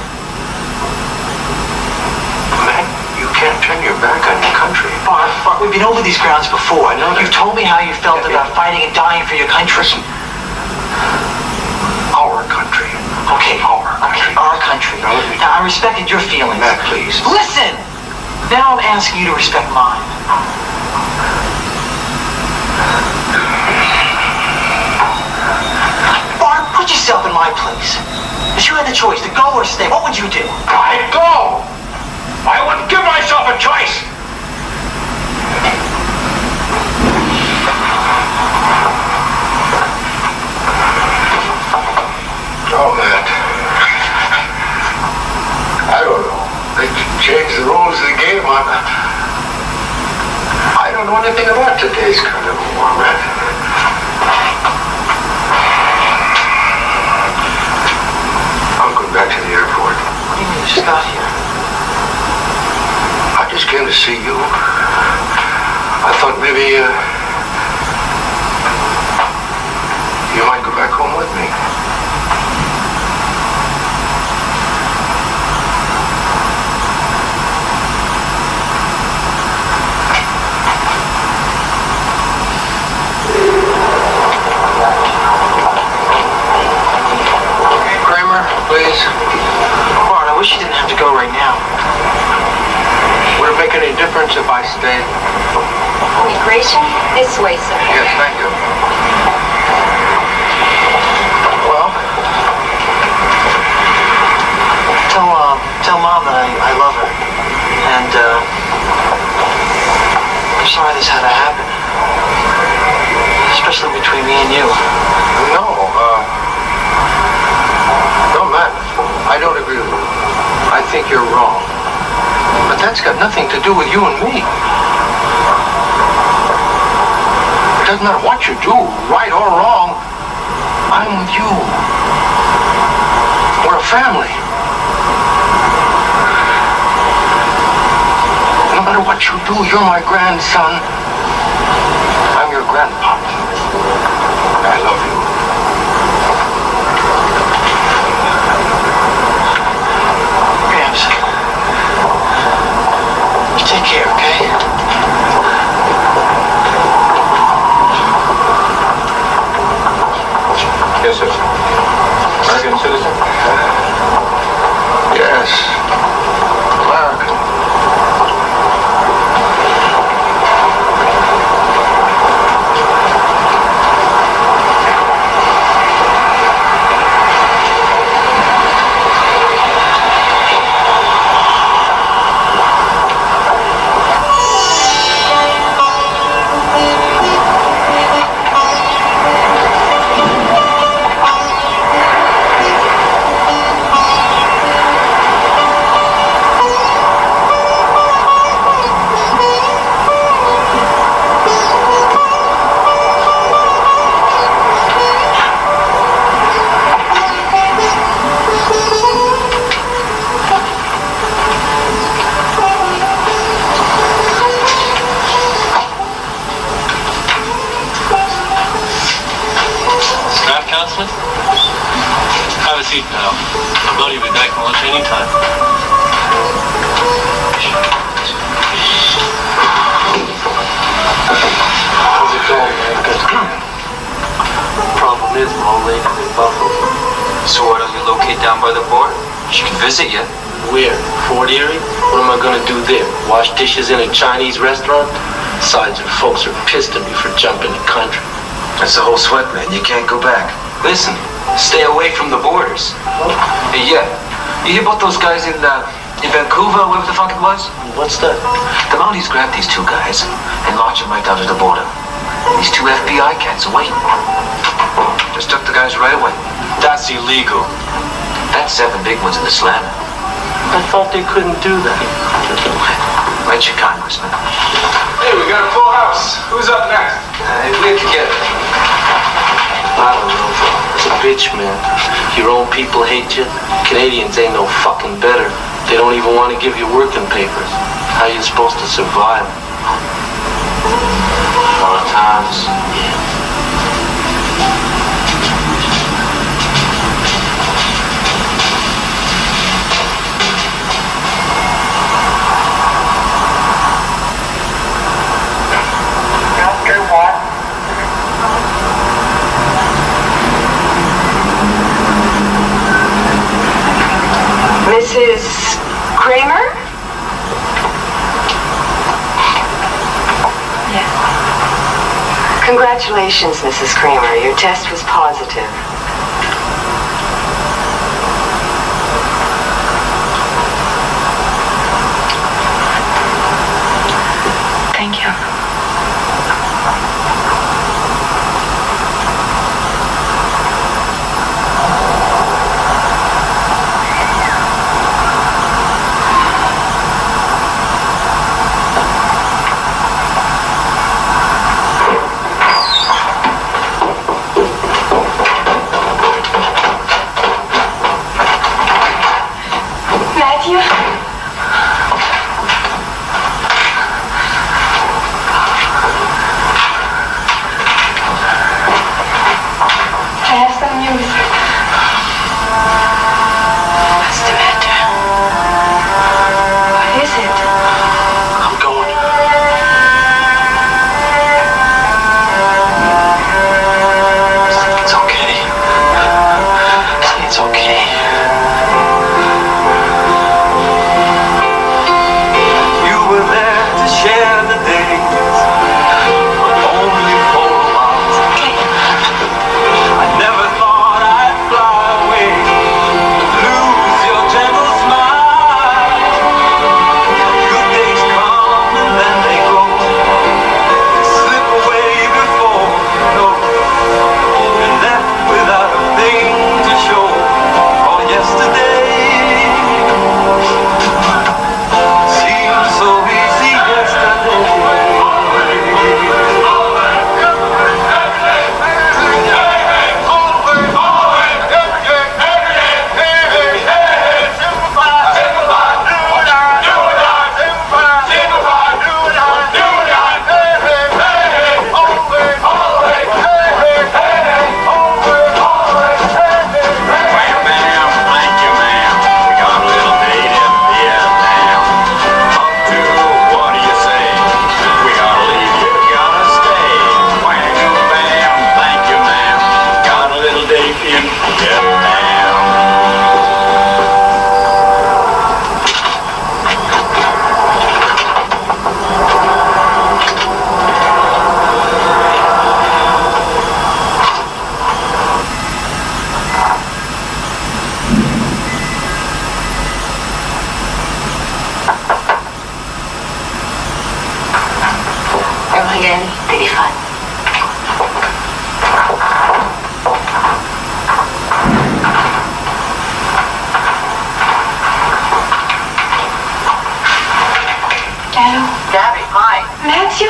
Man, you can't turn your back on your country. Bart, we've been over these grounds before. I know you've told me how you felt about fighting and dying for your country. Our country. Okay, our country. Now, I respected your feelings. Matt, please. Listen! Now I'm asking you to respect mine. Bart, put yourself in my place. If you had the choice to go or stay, what would you do? I'd go! I wouldn't give myself a choice! Oh, man. I don't know. They changed the rules of the game. I don't know anything about today's kind of war, man. I'm going back to the airport. What do you mean you just got here? I just came to see you. I thought maybe you might go back home with me. Please. Bart, I wish you didn't have to go right now. Would it make any difference if I stayed? Immigration, this way, sir. Yes, thank you. Well? Tell Mom that I love her. And, I'm sorry this had to happen. Especially between me and you. No, Matt, I don't agree with you. I think you're wrong. But that's got nothing to do with you and me. It doesn't matter what you do, right or wrong. I'm with you. We're a family. No matter what you do, you're my grandson. I'm your grandpop. I love you. Take care, okay? Yes, sir. American citizen? Yes. American. Hey, pal. I'm glad you'll be back from lunch anytime. How's it going, man? Good. Problem is, my old lady's in Buffalo. So why don't you locate down by the border? She can visit you. Where? Fort Erie? What am I gonna do there? Wash dishes in a Chinese restaurant? Besides, your folks are pissed at me for jumping the country. That's the whole sweat, man. You can't go back. Listen, stay away from the borders. Hey, yeah. You hear about those guys in Vancouver, wherever the fuck it was? What's that? The Mounties grabbed these two guys and marched them right down to the border. These two FBI cats are waiting. Just took the guys right away. That's illegal. That's 7 big ones in the slammer. I thought they couldn't do that. Right, your congressman. Hey, we got a full house. Who's up next? We're together. I don't know. It's a bitch, man. Your own people hate you. Canadians ain't no fucking better. They don't even want to give you working papers. How you supposed to survive? Hard times. Mrs. Kramer? Yes. Congratulations, Mrs. Kramer. Your test was positive. Thank you. Matthew? I have some news. What's the matter? What is it? I'm going. It's okay. It's okay. You were there to share the days, but only for a while. I never thought I'd fly away, lose your gentle smile. Good days come and then they go, they slip away before you know. You're left without a thing to show for yesterday. Seems so easy Again, pretty fun. Hello? Gabby, hi. Matthew?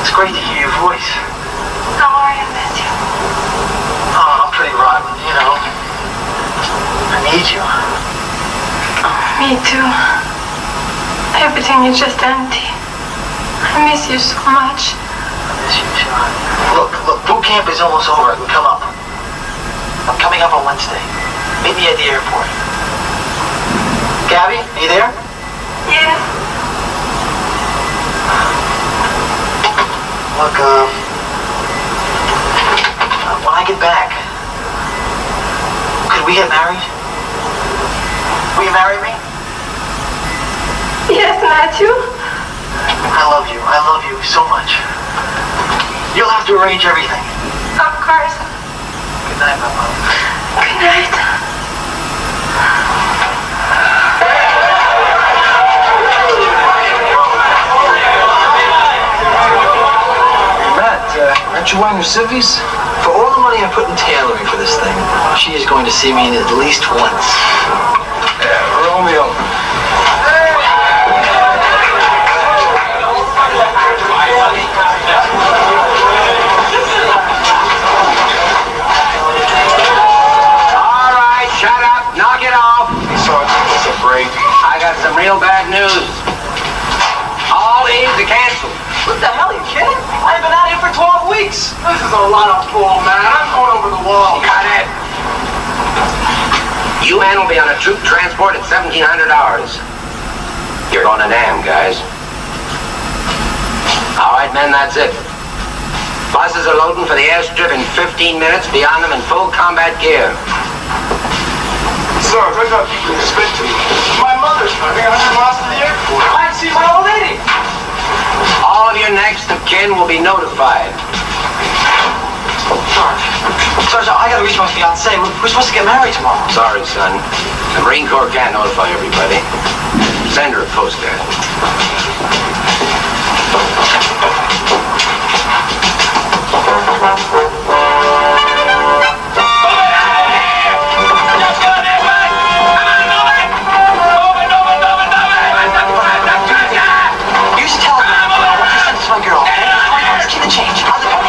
It's great to hear your voice. How are you, Matthew? Oh, I'm pretty rotten, you know. I need you. Me too. Everything is just empty. I miss you so much. I miss you, Sean. Look, boot camp is almost over. I can come up. I'm coming up on Wednesday. Meet me at the airport. Gabby, are you there? Yes. Look, when I get back, could we get married? Will you marry me? Yes, Matthew. I love you so much. You'll have to arrange everything. Of course. Good night, my love. Good night. Aren't you wearing your civvies? For all the money I put in tailoring for this thing, she is going to see me at least once. Yeah, Romeo. All right, shut up. Knock it off. Sergeant, it's a break. I got some real bad news. All leaves are canceled. What the hell, are you kidding? I've been out here for 12 weeks. This is a lot of bull, man. I'm going over the wall. Got it. You men will be on a troop transport at 1700 hours. You're going to Nam, guys. All right, men, that's it. Buses are loading for the airstrip in 15 minutes. Beyond them in full combat gear. Sir, I got people to speak to. My mother's driving 100 miles to the airport. I'd see my old lady. All of your next of kin will be notified. Sarge, I gotta reach my fiancée. We're supposed to get married tomorrow. Sorry, son. The Marine Corps can't notify everybody. Send her a postcard. You should tell me. I want to send this to my girl, okay? Let's keep the change. How's it going?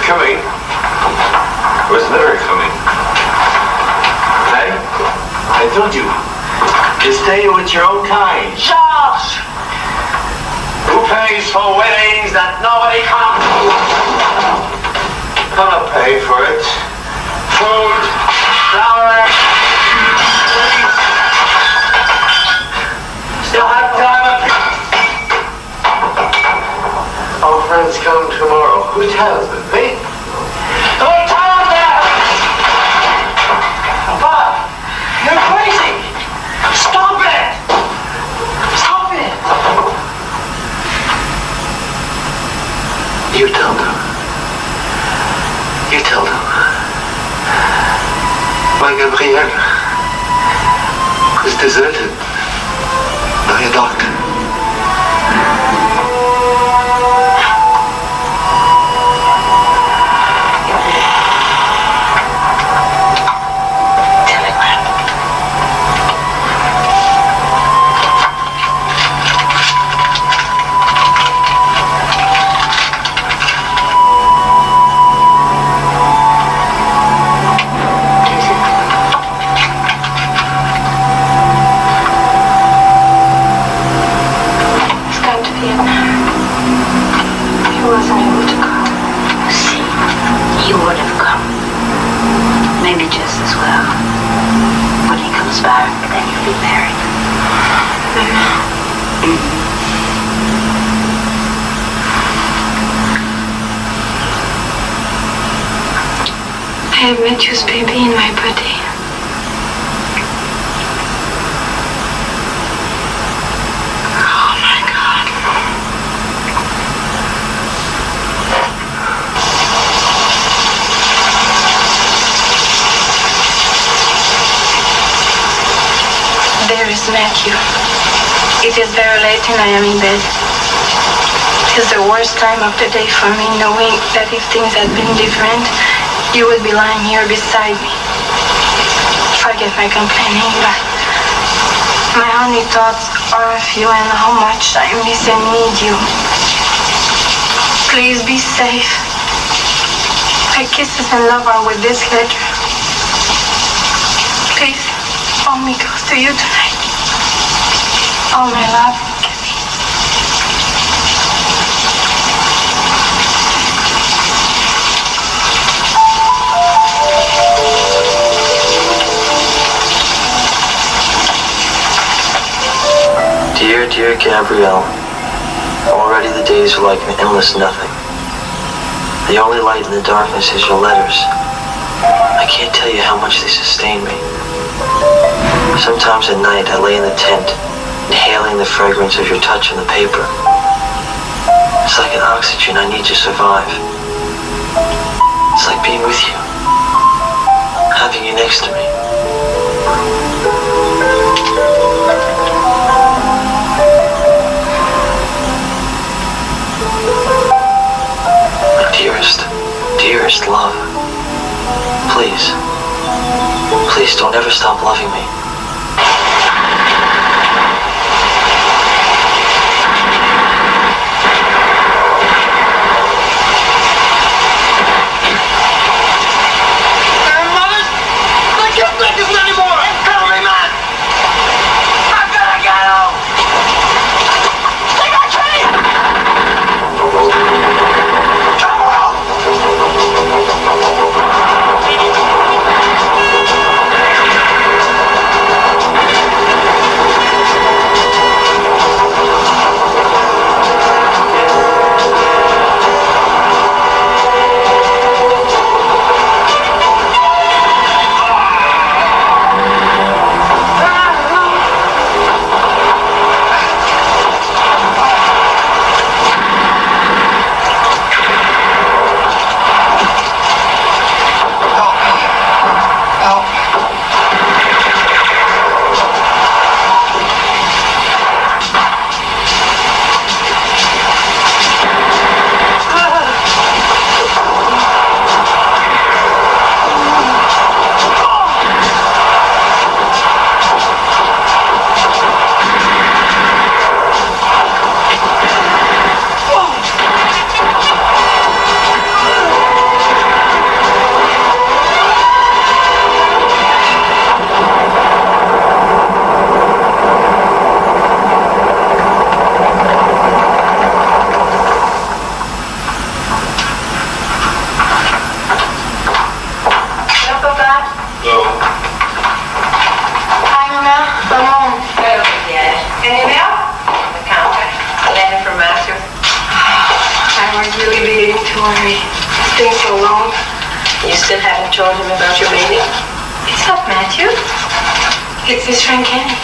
coming. Was never coming. Hey? I told you. You stay with your own kind. George! Who pays for weddings that nobody comes to? Gonna pay for it. Food, flour, drinks. Still have time. Our friends come tomorrow. Who tells them? Me? Who tells them? Bob, you're crazy! Stop it! Stop it! You tell them. You tell them. My Gabrielle was deserted by a doctor. back, then you'll be married. I have met you's baby in my body. Oh my God. There is Matthew. It is very late and I am in bed. It is the worst time of the day for me, knowing that if things had been different, you would be lying here beside me. Forget my complaining, but my only thoughts are of you and how much I miss and need you. Please be safe. My kisses and love are with this letter. Please, hold me close to you tonight. All my love, Kathy. Dear, dear Gabrielle, already the days are like an endless nothing. The only light in the darkness is your letters. I can't tell you how much they sustain me. Sometimes at night I lay in the tent, inhaling the fragrance of your touch on the paper. It's like an oxygen I need to survive. It's like being with you, having you next to me. My dearest love, please don't ever stop loving me. still haven't told him about your baby? It's not Matthew. It's his friend Kenny.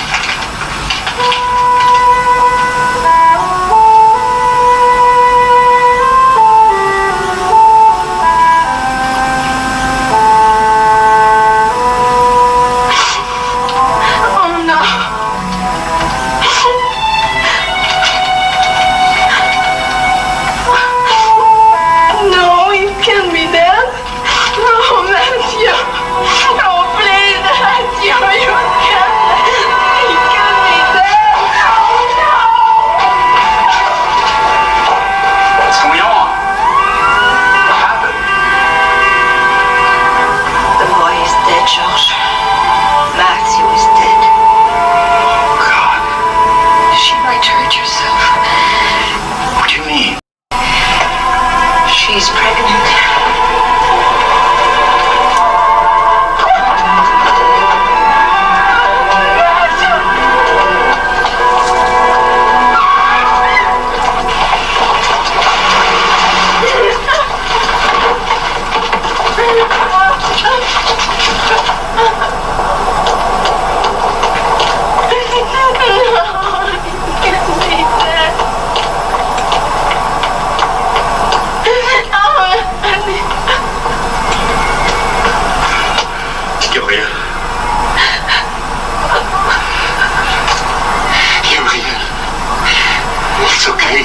It's okay.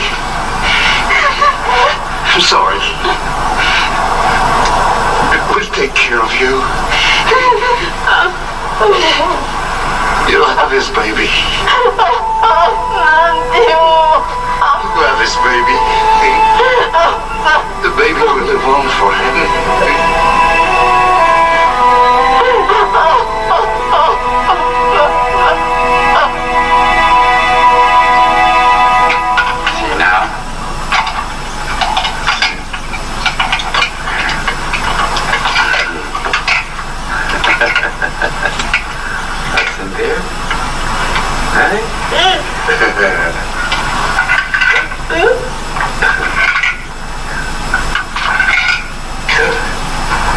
I'm sorry. We'll take care of you. You'll have his baby. You'll have his baby. The baby will live on forever. Nothing there? Right? Good.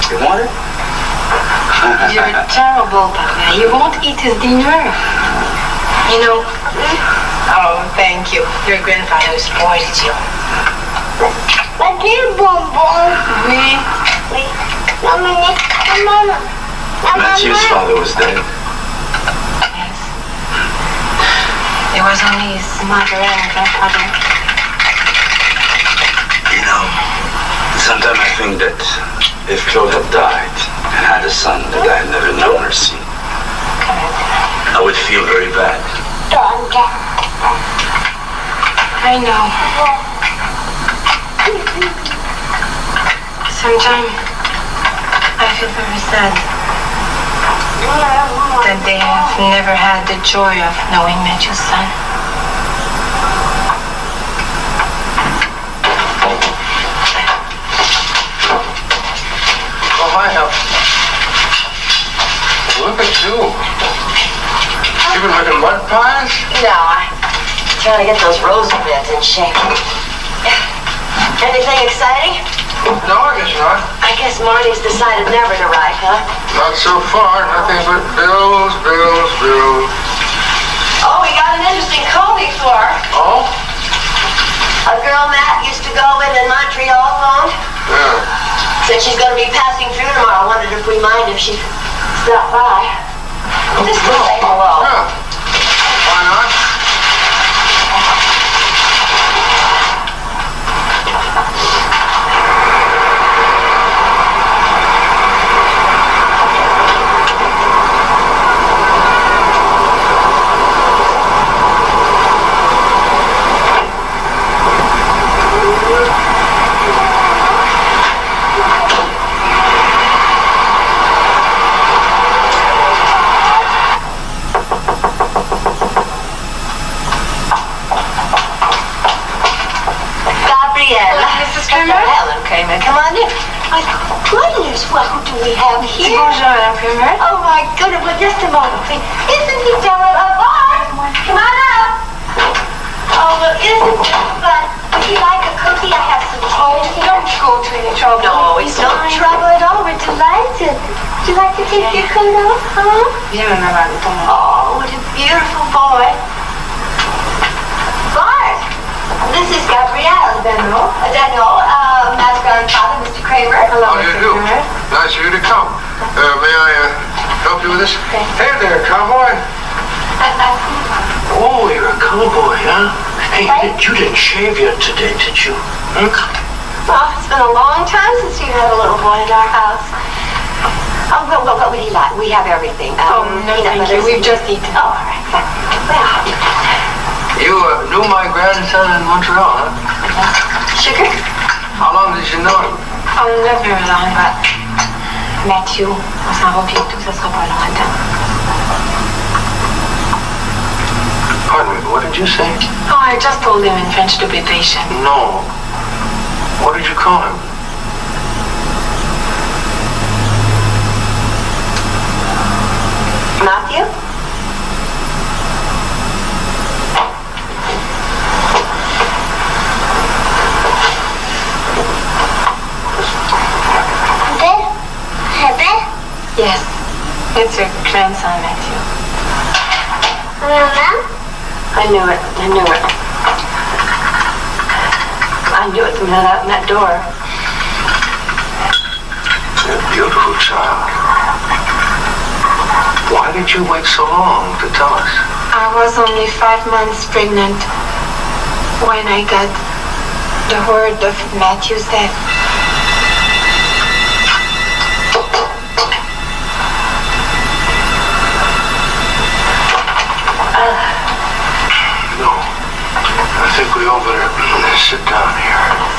You want it? You're terrible, Papa. You won't eat his dinner. You know... Oh, thank you. Your grandfather spoiled you. Oui. Matthew's father was dead. Yes. There was only his mother and grandfather. You know, sometimes I think that if Claude had died and had a son that I had never known or seen, I would feel very bad. I know. Sometimes I feel very sad that they have never had the joy of knowing Matthew's son. Oh, hi, Hal. Look at you. You've been making mud pies? No, I'm trying to get those rosy beds in shape. Anything exciting? No, I guess not. I guess Marty's decided never to write, huh? Not so far. Nothing but bills, bills, bills. Oh, we got an interesting call before. Oh? A girl Matt used to go with in Montreal phoned. Yeah. Said she's going to be passing through tomorrow. Wondered if we mind if she stopped by. Just to say hello. Yeah. Why not? Helen Kramer, come on in. My goodness, what do we have here? Bonjour, Madame Kramer. Oh my goodness, well just a moment, please. Isn't he terrible? Bart, come on up. Oh, well, isn't this fun? Would you like a cookie? I have some tea. Don't go to any trouble. No, it's no trouble at all. We're delighted. Would you like to take your coat off, huh? Viens, Madame. Oh, what a beautiful boy. Bart, this is Gabrielle Daniel, Matt's grandfather, Mr. Kramer. How do you do? Nice of you to come. May I help you with this? Okay. Hey there, cowboy. Oh, you're a cowboy, huh? Hey, you didn't shave yet today, did you? Hmm? Well, it's been a long time since you had a little boy in our house. Oh, well, what would he like? We have everything. No, thank you. We've just eaten. Oh, all right. Well, You knew my grandson in Montreal, huh? sugar? How long did you know him? Oh, not very long, but Matthew, on s'en va bientôt, ça sera pas longtemps. Pardon me, what did you say? Oh, I just told him in French to be patient. No. What did you call him? Matthew? Yes, it's your grandson, Matthew. Mom? I knew it. I knew it the minute out in that door. You're a beautiful child. Why did you wait so long to tell us? I was only 5 months pregnant when I got the word of Matthew's death. No. I think we all better sit down here.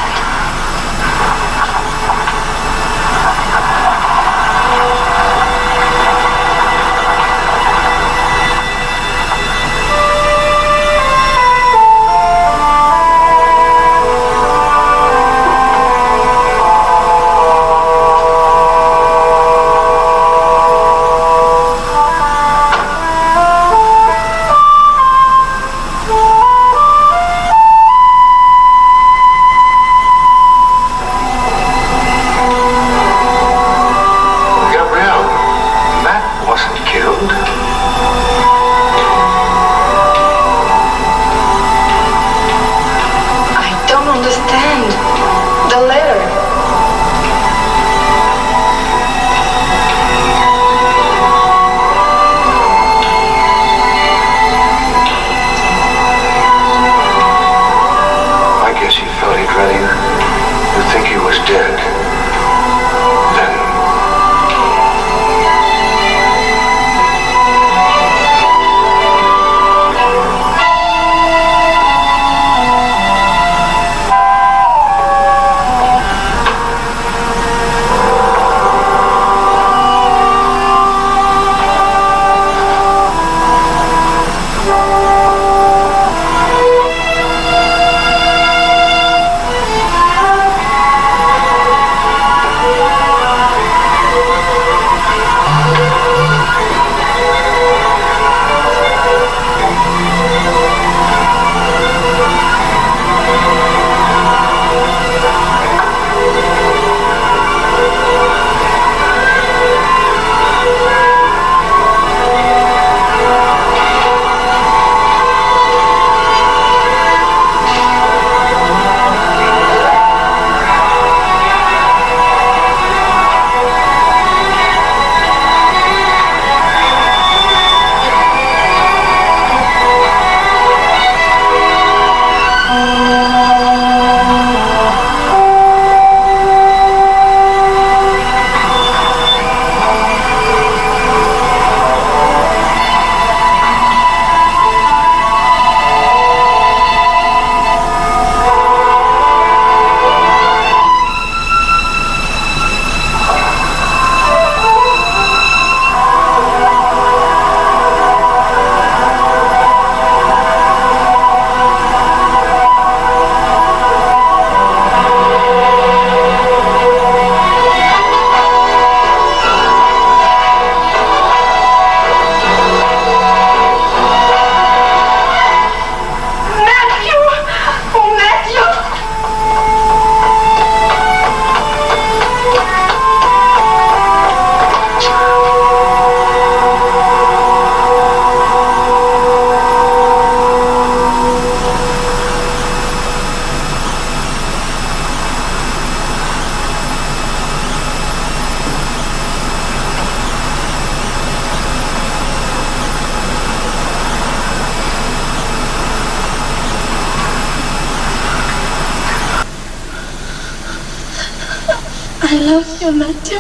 I love you, Matthew.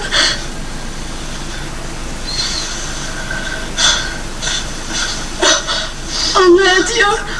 Oh, Matthew.